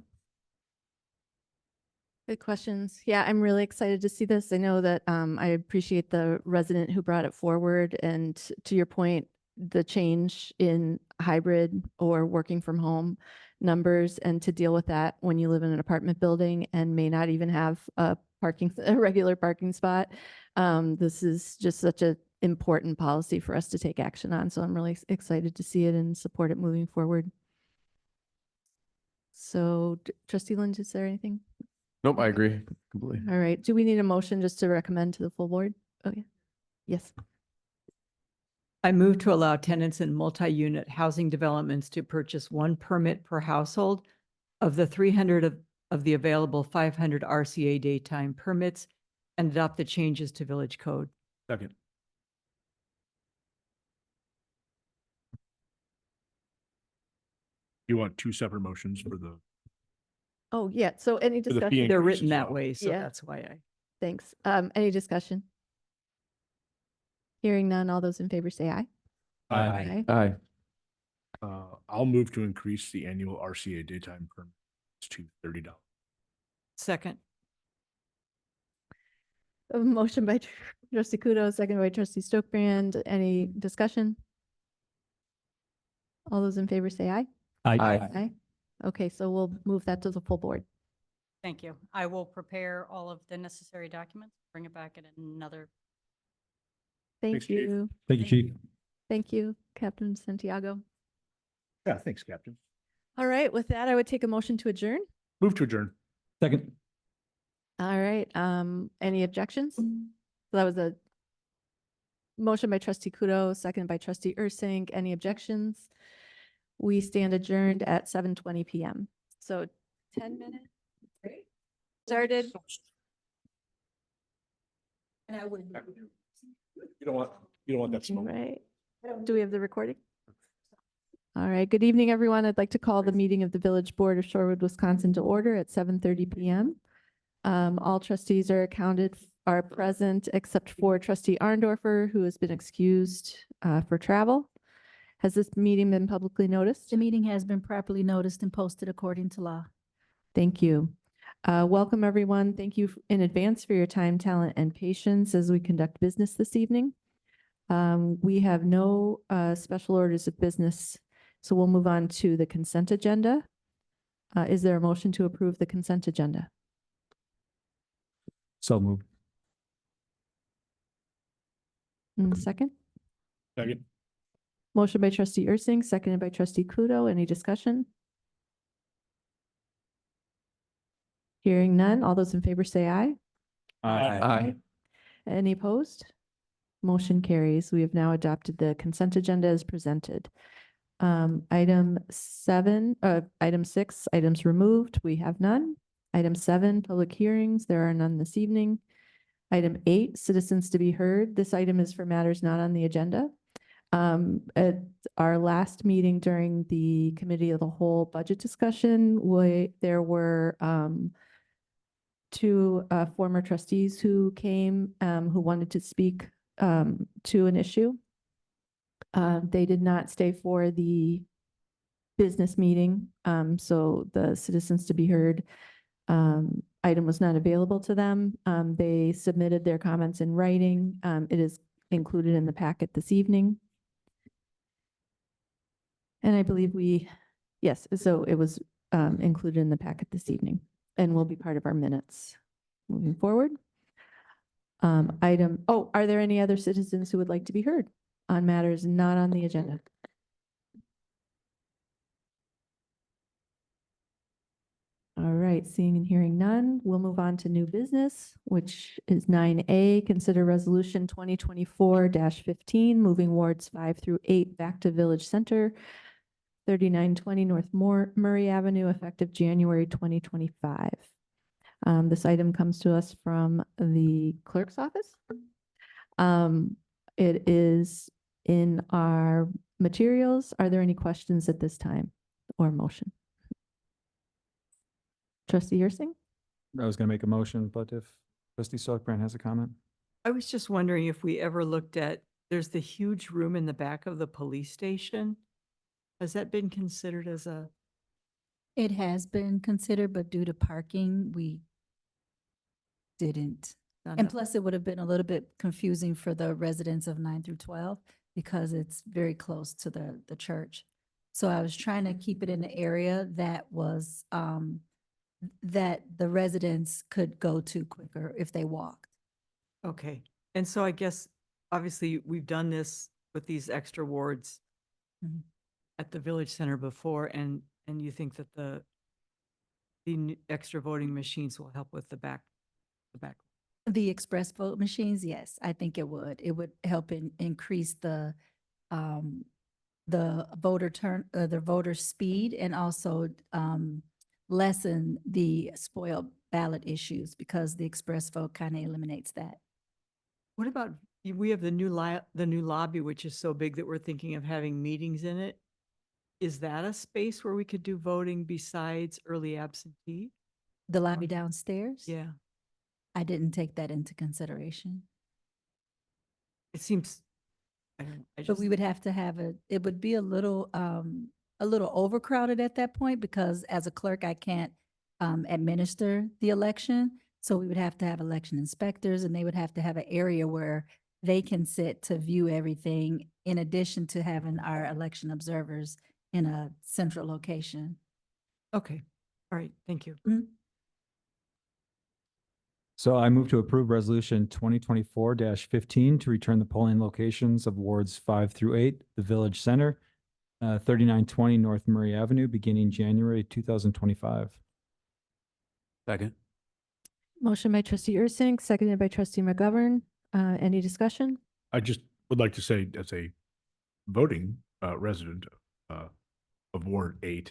S5: Good questions. Yeah, I'm really excited to see this. I know that I appreciate the resident who brought it forward. And to your point, the change in hybrid or working from home numbers, and to deal with that when you live in an apartment building and may not even have a regular parking spot. This is just such an important policy for us to take action on. So I'm really excited to see it and support it moving forward. So Trustee Lynch, is there anything?
S1: Nope, I agree completely.
S5: All right. Do we need a motion just to recommend to the full board? Okay. Yes.
S3: I move to allow tenants in multi-unit housing developments to purchase one permit per household of the 300 of the available 500 RCA daytime permits and adopt the changes to village code.
S4: Second. You want two separate motions for the,
S5: Oh, yeah. So any
S4: For the fee
S5: discussion?
S3: They're
S4: increase
S3: written
S4: as
S3: that
S4: well.
S3: way, so
S5: Yeah.
S3: that's why I.
S5: Thanks. Any discussion? Hearing none, all those in favor say aye.
S6: Aye.
S1: Aye.
S4: I'll move to increase the annual RCA daytime permits to $30.
S3: Second.
S5: A motion by Trustee Kudo, second by Trustee Stokebrand. Any discussion? All those in favor say aye.
S1: Aye.
S5: Aye. Okay, so we'll move that to the full board.
S8: Thank you. I will prepare all of the necessary documents, bring it back at another.
S5: Thank
S4: Thanks, Chief.
S5: you.
S7: Thank you, Chief.
S5: Thank you, Captain Santiago.
S4: Yeah, thanks, Captain.
S5: All right, with that, I would take a motion to adjourn.
S4: Move to adjourn.
S7: Second.
S5: All right, any objections? So that was a motion by Trustee Kudo, second by Trustee Ursink. Any objections? We stand adjourned at 7:20 PM. So 10 minutes. Great. Started. And I would.
S4: You don't want that smoke.
S5: Right. Do we have the recording? All right. Good evening, everyone. I'd like to call the meeting of the Village Board of Shorewood, Wisconsin to order at 7:30 PM. All trustees are present except for Trustee Arndorfer, who has been excused for travel. Has this meeting been publicly noticed?
S9: The meeting has been properly noticed and posted according to law.
S5: Thank you. Welcome, everyone. Thank you in advance for your time, talent, and patience as we conduct business this evening. We have no special orders of business, so we'll move on to the consent agenda. Is there a motion to approve the consent agenda?
S7: So moved.
S5: Second?
S4: Second.
S5: Motion by Trustee Ursink, seconded by Trustee Kudo. Any discussion? Hearing none. All those in favor say aye.
S1: Aye.
S5: Any opposed? Motion carries. We have now adopted the consent agenda as presented. Item 6, items removed. We have none. Item 7, public hearings. There are none this evening. Item 8, citizens to be heard. This item is for matters not on the agenda. At our last meeting during the Committee of the Whole budget discussion, there were 2 former trustees who came who wanted to speak to an issue. They did not stay for the business meeting, so the citizens to be heard item was not available to them. They submitted their comments in writing. It is included in the packet this evening. And I believe yes, so it was included in the packet this evening and will be part of our minutes moving forward. Are there any other citizens who would like to be heard on matters not on the agenda? All right, seeing and hearing none, we'll move on to new business, which is 9A, consider resolution 2024-15, moving wards 5 through 8 back to Village Center, 3920 North Murray Avenue, effective January 2025. This item comes to us from the clerk's office. It is in our materials. Are there any questions at this time or motion? Trustee Ursing?
S7: I was going to make a motion, but if trustee Stokebrand has a comment.
S3: I was just wondering if we ever looked at, there's the huge room in the back of the police station. Has that been considered as a,
S9: It has been considered, but due to parking, we didn't.
S3: not
S9: And
S3: a-
S9: plus, it would have been a little bit confusing for the residents of 9 through 12 because it's very close to the church. So I was trying to keep it in the area that was, that the residents could go to quicker if they walked.
S3: okay. And so I guess, obviously, we've done this with these extra wards
S9: Mhm.
S3: at the village center before, and you think that the extra voting machines will help with the back.
S9: The express vote machines, yes, I think it would. It would help increase the the voter speed and also lessen the spoiled ballot issues because the express vote kind of eliminates that.
S3: What about, we have the new lobby, which is so big that we're thinking of having meetings in it. Is that a space where we could do voting besides early absentee?
S9: The lobby downstairs?
S3: Yeah,
S9: I didn't take that into consideration.
S3: it seems, I don't, I
S9: But
S3: just,
S9: we would have to have it would be a little overcrowded at that point because as a clerk, I can't administer the election. So we would have to have election inspectors and they would have to have an area where they can sit to view everything in addition to having our election observers in a central location.
S3: okay, all right, thank you.
S7: So I move to approve resolution 2024-15 to return the polling locations of wards 5 through 8, the village center, 3920 North Murray Avenue, beginning January 2025.
S6: Second.
S5: Motion by trustee Ursink, seconded by trustee McGovern. Any discussion?
S4: I just would like to say, as a voting resident of Ward 8,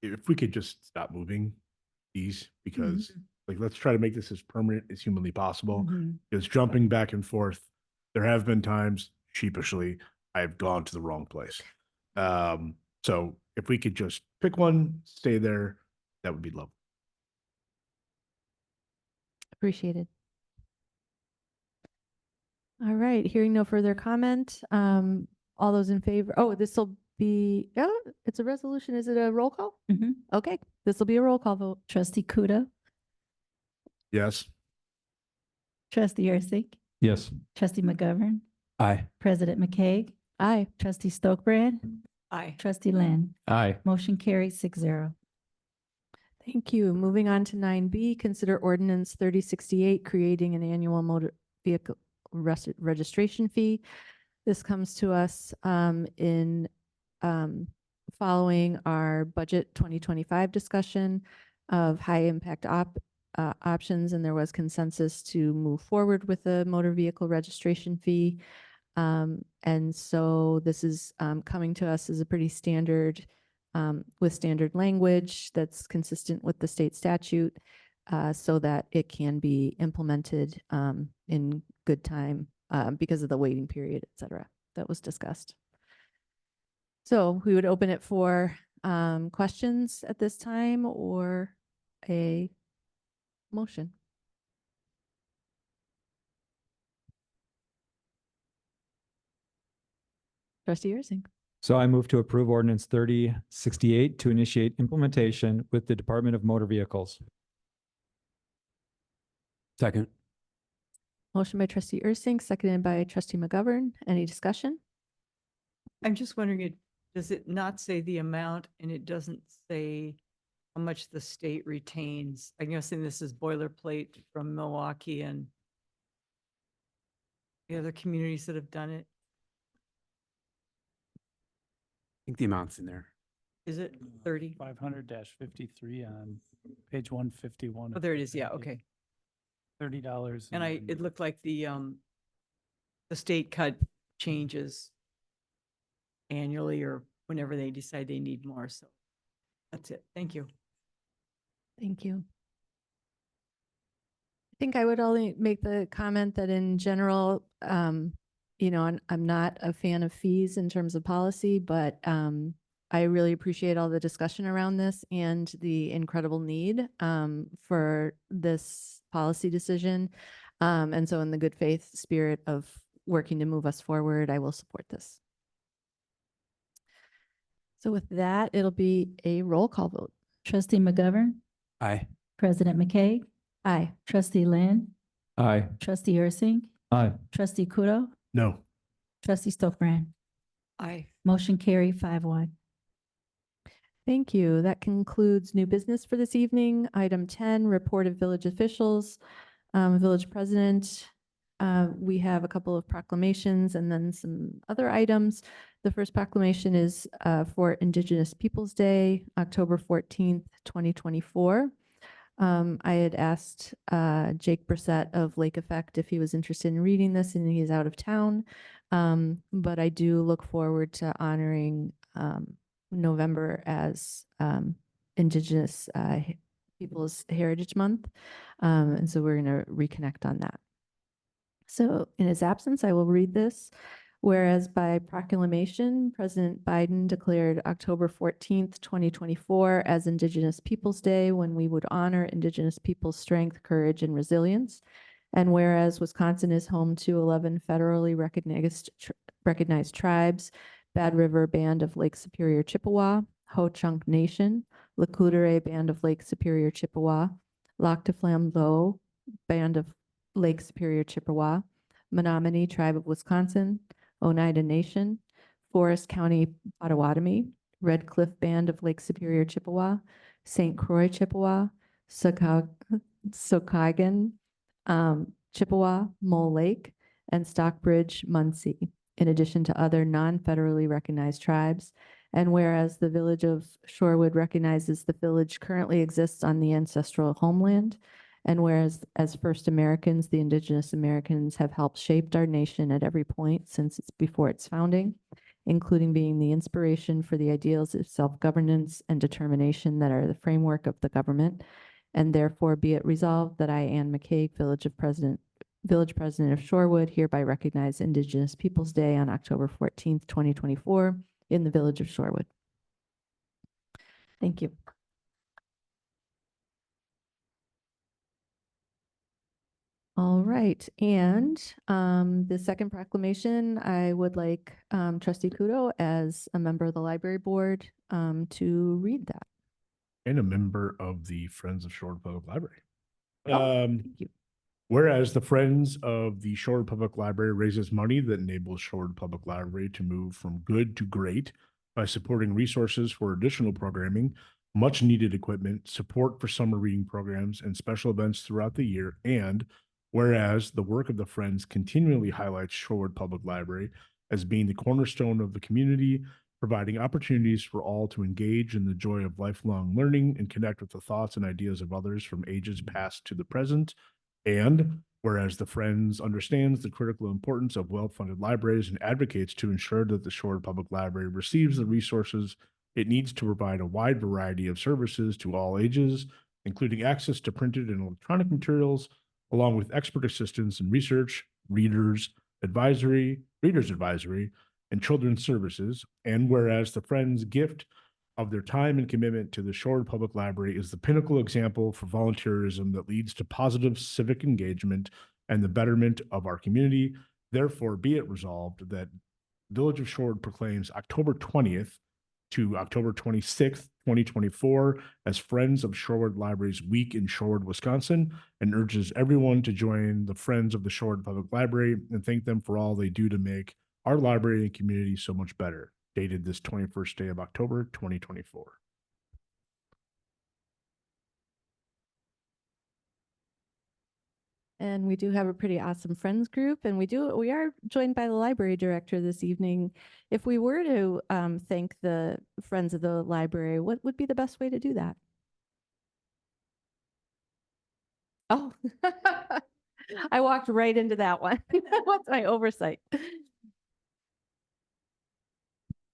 S4: if we could just stop moving these, because like, let's try to make this as permanent as humanly possible.
S9: Mhm.
S4: Because jumping back and forth, there have been times, sheepishly, I have gone to the wrong place. So if we could just pick one, stay there, that would be lovely.
S5: Appreciated. All right, hearing no further comment, all those in favor, this will be, it's a resolution. Is it a roll call?
S9: Mhm.
S5: Okay, this will be a roll call vote.
S9: Trustee Kuda,
S4: Yes.
S9: trustee Ursink,
S7: Yes.
S9: trustee McGovern,
S6: Aye.
S9: President McCaig,
S5: Aye.
S9: trustee Stokebrand,
S3: Aye.
S9: trustee Lynn.
S7: Aye.
S9: Motion carried 6-0.
S5: Thank you. Moving on to 9B, consider ordinance 3068, creating an annual motor vehicle registration fee. This comes to us in following our budget 2025 discussion of high impact options, and there was consensus to move forward with the motor vehicle registration fee. And so this is coming to us as a pretty standard, with standard language that's consistent with the state statute, so that it can be implemented in good time because of the waiting period, et cetera, that was discussed. So we would open it for questions at this time or a motion. Trustee Ursink.
S7: So I move to approve ordinance 3068 to initiate implementation with the Department of Motor Vehicles.
S6: Second.
S5: Motion by trustee Ursink, seconded by trustee McGovern. Any discussion?
S3: I'm just wondering, does it not say the amount and it doesn't say how much the state retains? I'm guessing this is boilerplate from Milwaukee and the other communities that have done it.
S6: I think the amount's in there.
S3: Is it 30?
S10: 500-53 on page 151.
S3: Oh, there it is. Yeah, okay.
S10: $30.
S3: And it looked like the state cut changes annually or whenever they decide they need more. So that's it. Thank you.
S5: Thank you. think I would only make the comment that in general, I'm not a fan of fees in terms of policy, but I really appreciate all the discussion around this and the incredible need for this policy decision. And so in the good faith spirit of working to move us forward, I will support this. So with that, it'll be a roll call vote.
S9: Trustee McGovern,
S6: Aye.
S9: President McKay,
S5: Aye.
S9: Trustee Lynn,
S7: Aye.
S9: Trustee Ursink,
S7: Aye.
S9: Trustee Kudo,
S4: No.
S9: Trustee Stokbrand.
S3: Aye.
S9: Motion carry 5-1.
S5: Thank you. That concludes new business for this evening. Item 10, report of village officials, village president. We have a couple of proclamations and then some other items. The first proclamation is for Indigenous Peoples' Day, October 14th, 2024. I had asked Jake Brissett of Lake Effect if he was interested in reading this, and he's out of town. But I do look forward to honoring November as Indigenous Peoples Heritage Month. And so we're going to reconnect on that. So in his absence, I will read this. Whereas by proclamation, President Biden declared October 14th, 2024 as Indigenous Peoples' Day, when we would honor Indigenous people's strength, courage, and resilience. And whereas Wisconsin is home to 11 federally recognized tribes, Bad River Band of Lake Superior Chippewa, Ho-Chunk Nation, Lakudere Band of Lake Superior Chippewa, Lac du Flambeau Band of Lake Superior Chippewa, Menominee Tribe of Wisconsin, Oneida Nation, Forest County Potawatomi, Red Cliff Band of Lake Superior Chippewa, St. Croix Chippewa, Sokagon Chippewa, Mole Lake, and Stockbridge Munsee, in addition to other non-federally recognized tribes. And whereas the village of Shorewood recognizes the village currently exists on the ancestral homeland, and whereas as First Americans, the Indigenous Americans have helped shape our nation at every point since before its founding, including being the inspiration for the ideals of self-governance and determination that are the framework of the government. And therefore be it resolved that I, Ann McKay, Village President of Shorewood, hereby recognize Indigenous Peoples' Day on October 14th, 2024 in the Village of Shorewood. Thank you. All right, and the second proclamation, I would like Trustee Kudo as a member of the library board to read that.
S4: And a member of the Friends of Shorewood Public Library.
S5: Thank you.
S4: Whereas the Friends of the Shorewood Public Library raises money that enables Shorewood Public Library to move from good to great by supporting resources for additional programming, much needed equipment, support for summer reading programs, and special events throughout the year. And whereas the work of the Friends continually highlights Shorewood Public Library as being the cornerstone of the community, providing opportunities for all to engage in the joy of lifelong learning and connect with the thoughts and ideas of others from ages past to the present. And whereas the Friends understands the critical importance of well-funded libraries and advocates to ensure that the Shorewood Public Library receives the resources it needs to provide a wide variety of services to all ages, including access to printed and electronic materials, along with expert assistance in research, readers advisory, and children's services. And whereas the Friends' gift of their time and commitment to the Shorewood Public Library is the pinnacle example for volunteerism that leads to positive civic engagement and the betterment of our community. Therefore, be it resolved that Village of Shorewood proclaims October 20th to October 26th, 2024 as Friends of Shorewood Library's Week in Shorewood, Wisconsin, and urges everyone to join the Friends of the Shorewood Public Library and thank them for all they do to make our library and community so much better. Dated this 21st day of October, 2024.
S5: And we do have a pretty awesome friends group, and we are joined by the library director this evening. If we were to thank the Friends of the Library, what would be the best way to do that? Oh, I walked right into that one. What's my oversight?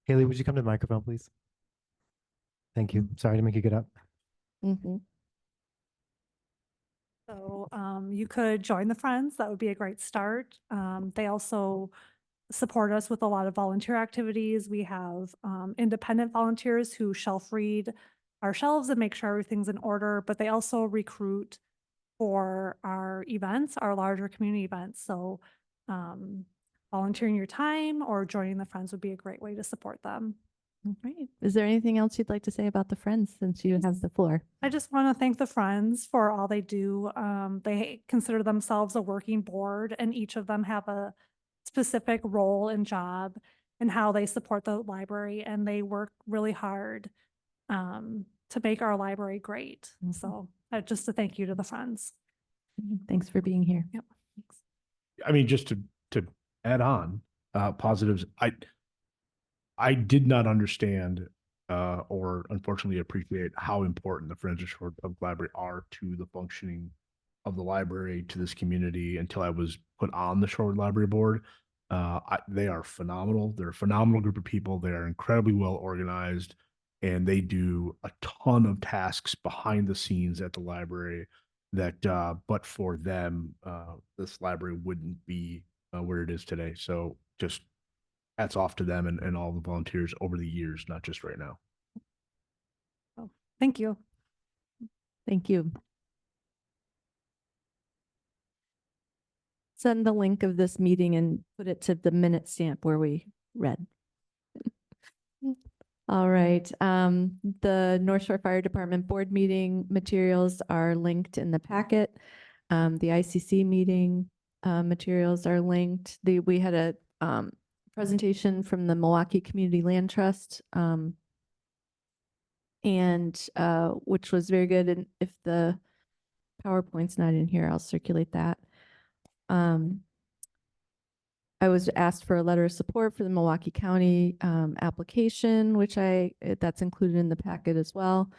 S2: Haley, would you come to the microphone, please? Thank you. Sorry to make you get up.
S5: Mm-hmm.
S11: So You could join the Friends. That would be a great start. They also support us with a lot of volunteer activities. We have independent volunteers who shelf read our shelves and make sure everything's in order, but they also recruit for our events, our larger community events. So volunteering your time or joining the Friends would be a great way to support them.
S5: All right. Is there anything else you'd like to say about the Friends since you have the floor?
S11: I just want to thank the Friends for all they do. They consider themselves a working board, and each of them have a specific role and job and how they support the library, and they work really hard to make our library great. So just a thank you to the Friends.
S5: Thanks for being here.
S11: Yep. Thanks.
S4: I mean, just to add on, positives, I did not understand or unfortunately appreciate how important the Friends of Shorewood Public Library are to the functioning of the library, to this community, until I was put on the Shorewood Library Board. They are phenomenal. They're a phenomenal group of people. They are incredibly well organized, and they do a ton of tasks behind the scenes at the library that, but for them, this library wouldn't be where it is today. So just hats off to them and all the volunteers over the years, not just right now.
S11: Oh, thank you.
S5: Thank you. Send the link of this meeting and put it to the minute stamp where we read. All right. The North Shore Fire Department board meeting materials are linked in the packet. The ICC meeting materials are linked. We had a presentation from the Milwaukee Community Land Trust, and which was very good. And if the PowerPoint's not in here, I'll circulate that. I was asked for a letter of support for the Milwaukee County application, which that's included in the packet as well.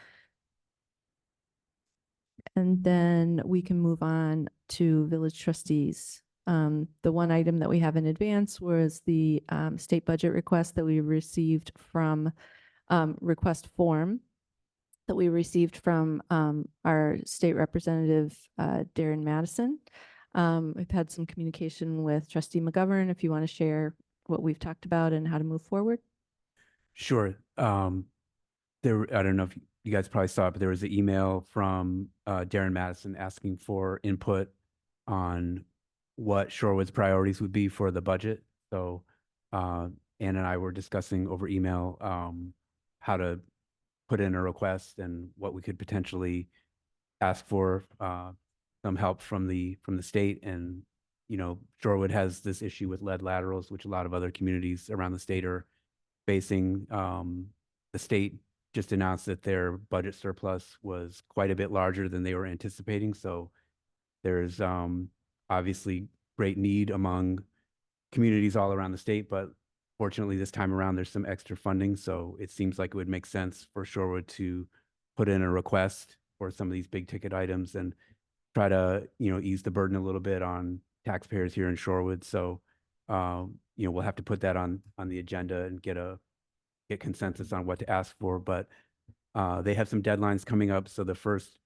S5: And then we can move on to village trustees. The one item that we have in advance was the state budget request that we received from request form that we received from our state representative, Darren Madison. We've had some communication with Trustee McGovern, if you want to share what we've talked about and how to move forward.
S6: Sure. I don't know if you guys probably saw it, but there was an email from Darren Madison asking for input on what Shorewood's priorities would be for the budget. So Ann and I were discussing over email how to put in a request and what we could potentially ask for some help from the state. And Shorewood has this issue with lead laterals, which a lot of other communities around the state are facing. The state just announced that their budget surplus was quite a bit larger than they were anticipating. So there's obviously great need among communities all around the state, but fortunately this time around there's some extra funding. So it seems like it would make sense for Shorewood to put in a request for some of these big ticket items and try to, ease the burden a little bit on taxpayers here in Shorewood. So, we'll have to put that on the agenda and get consensus on what to ask for. But they have some deadlines coming up. So the first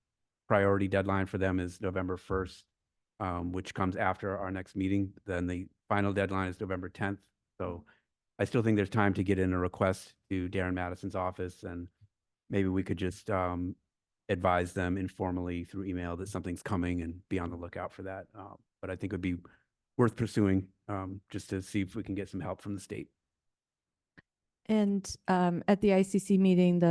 S6: priority deadline for them is November 1st, which comes after our next meeting. Then the final deadline is November 10th. So I still think there's time to get in a request to Darren Madison's office, and maybe we could just advise them informally through email that something's coming and be on the lookout for that. But I think it would be worth pursuing just to see if we can get some help from the state.
S5: And at the ICC meeting,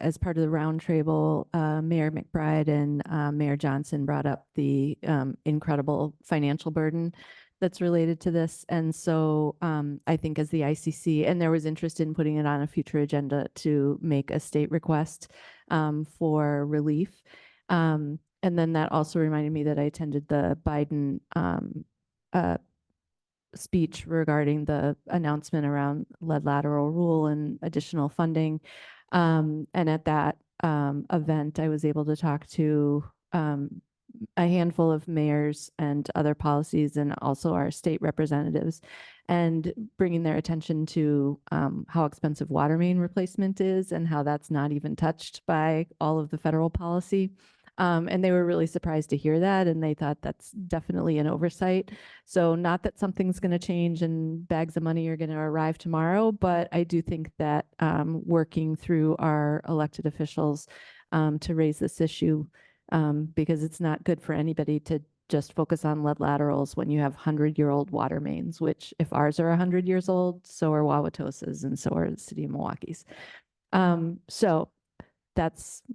S5: as part of the roundtable, Mayor McBride and Mayor Johnson brought up the incredible financial burden that's related to this. And so I think as the ICC, and there was interest in putting it on a future agenda to make a state request for relief. And then that also reminded me that I attended the Biden speech regarding the announcement around lead lateral rule and additional funding. And at that event, I was able to talk to a handful of mayors and other policies and also our state representatives, and bringing their attention to how expensive water main replacement is and how that's not even touched by all of the federal policy. And they were really surprised to hear that, and they thought that's definitely an oversight. So not that something's going to change and bags of money are going to arrive tomorrow, but I do think that working through our elected officials to raise this issue, because it's not good for anybody to just focus on lead laterals when you have 100-year-old water mains, which if ours are 100 years old, so are Wauwatosa's and so are the city of Milwaukee's. So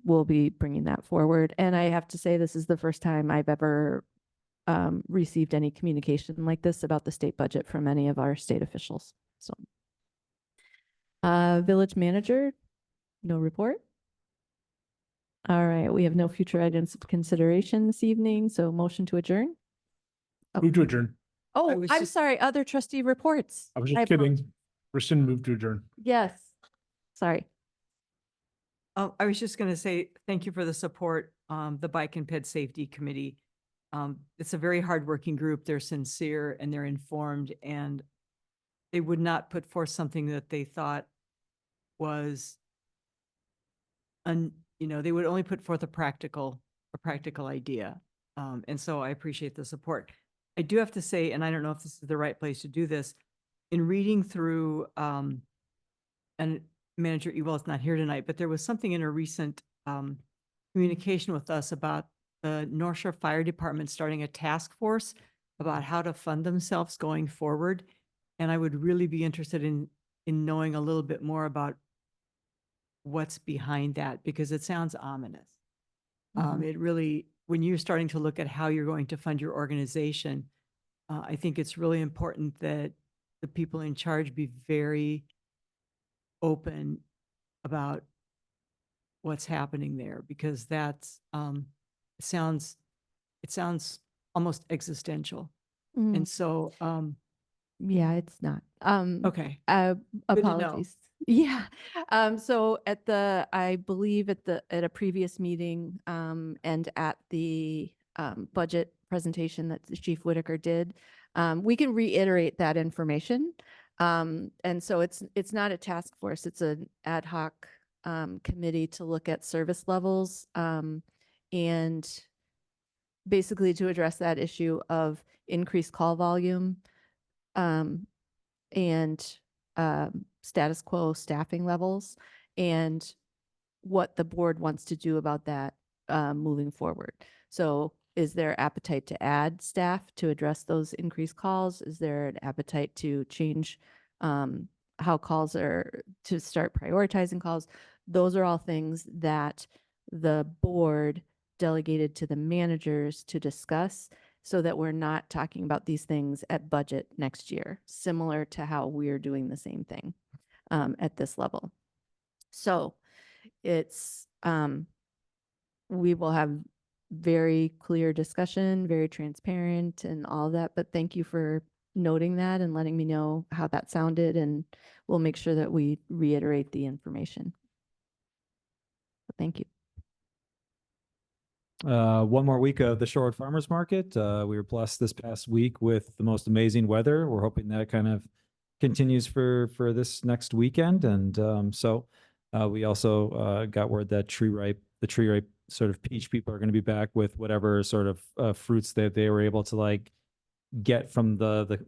S5: we'll be bringing that forward. And I have to say, this is the first time I've ever received any communication like this about the state budget from any of our state officials. So, village manager, no report. All right, we have no future items of consideration this evening, so motion to adjourn. Oh.
S4: Move to adjourn.
S5: Oh,
S3: was
S5: I'm
S3: just-
S5: sorry, other trustee reports.
S4: I was just kidding. Kristen, move to adjourn.
S5: Yes, sorry.
S3: I was just going to say, thank you for the support, the Bike and Ped Safety Committee. It's a very hardworking group. They're sincere and they're informed, and they would not put forth something that they thought was, they would only put forth a practical idea. And so I appreciate the support. I do have to say, and I don't know if this is the right place to do this, in reading through, and Manager Ewell is not here tonight, but there was something in a recent communication with us about the North Shore Fire Department starting a task force about how to fund themselves going forward. And I would really be interested in knowing a little bit more about what's behind that, because it sounds ominous. It really, when you're starting to look at how you're going to fund your organization, I think it's really important that the people in charge be very open about what's happening there, because that's it sounds almost existential. And so
S5: Yeah, it's not.
S3: okay.
S5: Uh,
S3: Good to know.
S5: apologies. Yeah. So I believe at a previous meeting, and at the budget presentation that Chief Whitaker did, we can reiterate that information. And so it's not a task force, it's an ad hoc committee to look at service levels, and basically to address that issue of increased call volume, and status quo staffing levels, and what the board wants to do about that moving forward. So is there appetite to add staff to address those increased calls? Is there an appetite to change how calls are, to start prioritizing calls? Those are all things that the board delegated to the managers to discuss, so that we're not talking about these things at budget next year, similar to how we're doing the same thing at this level. So it's, we will have very clear discussion, very transparent and all that, but thank you for noting that and letting me know how that sounded, and we'll make sure that we reiterate the information. Thank you.
S7: One more week of the Shorewood Farmers Market. We were blessed this past week with the most amazing weather. We're hoping that kind of continues for this next weekend. And so we also got word that the tree ripe sort of peach people are going to be back with whatever sort of fruits that they were able to like get from the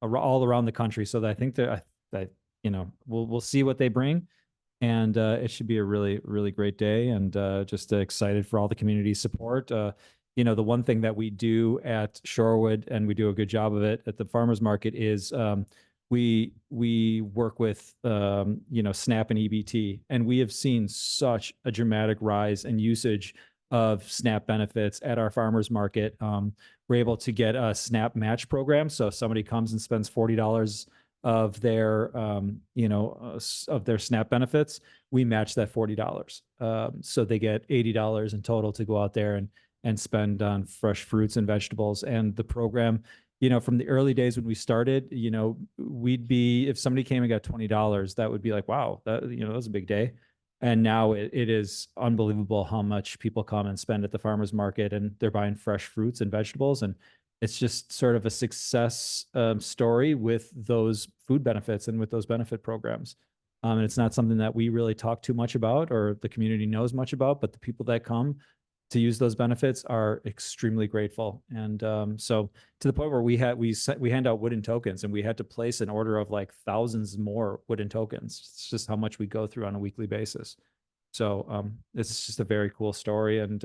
S7: all around the country. So that I think that we'll see what they bring. And it should be a really, really great day, and just excited for all the community support. The one thing that we do at Shorewood, and we do a good job of it at the farmers market, is we work with SNAP and EBT, and we have seen such a dramatic rise in usage of SNAP benefits at our farmers market. We're able to get a SNAP match program, so if somebody comes and spends $40 of their of their SNAP benefits, we match that $40. So they get $80 in total to go out there and spend on fresh fruits and vegetables. And the program, from the early days when we started, we'd be, if somebody came and got $20, that would be like, wow, that was a big day. And now it is unbelievable how much people come and spend at the farmers market, and they're buying fresh fruits and vegetables. And it's just sort of a success story with those food benefits and with those benefit programs. And it's not something that we really talk too much about or the community knows much about, but the people that come to use those benefits are extremely grateful. And so to the point where we hand out wooden tokens, and we had to place an order of like thousands more wooden tokens. It's just how much we go through on a weekly basis. So it's just a very cool story, and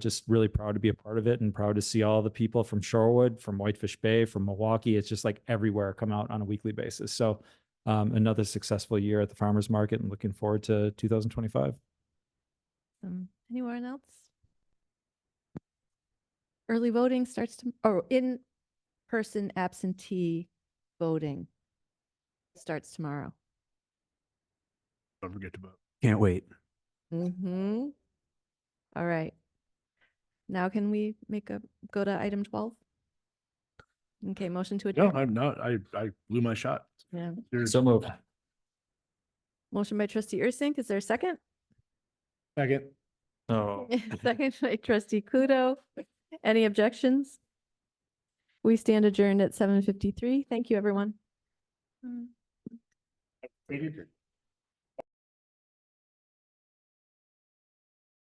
S7: just really proud to be a part of it, and proud to see all the people from Shorewood, from Whitefish Bay, from Milwaukee. It's just like everywhere come out on a weekly basis. So another successful year at the farmers market, and looking forward to 2025.
S5: Anyone else? Early voting starts in-person absentee voting starts tomorrow.
S4: Don't forget to vote.
S6: Can't wait.
S5: Mm-hmm. All right. Now can we go to item 12? Okay, motion to
S4: No,
S5: adjourn.
S4: I'm not. I blew my shot.
S5: Yeah.
S7: So moved.
S5: Motion by trustee Ursink. Is there a second?
S4: Second.
S7: Oh.
S5: Second by trustee Kudo. Any objections? We stand adjourned at 7:53. Thank you, everyone.
S4: Thank you.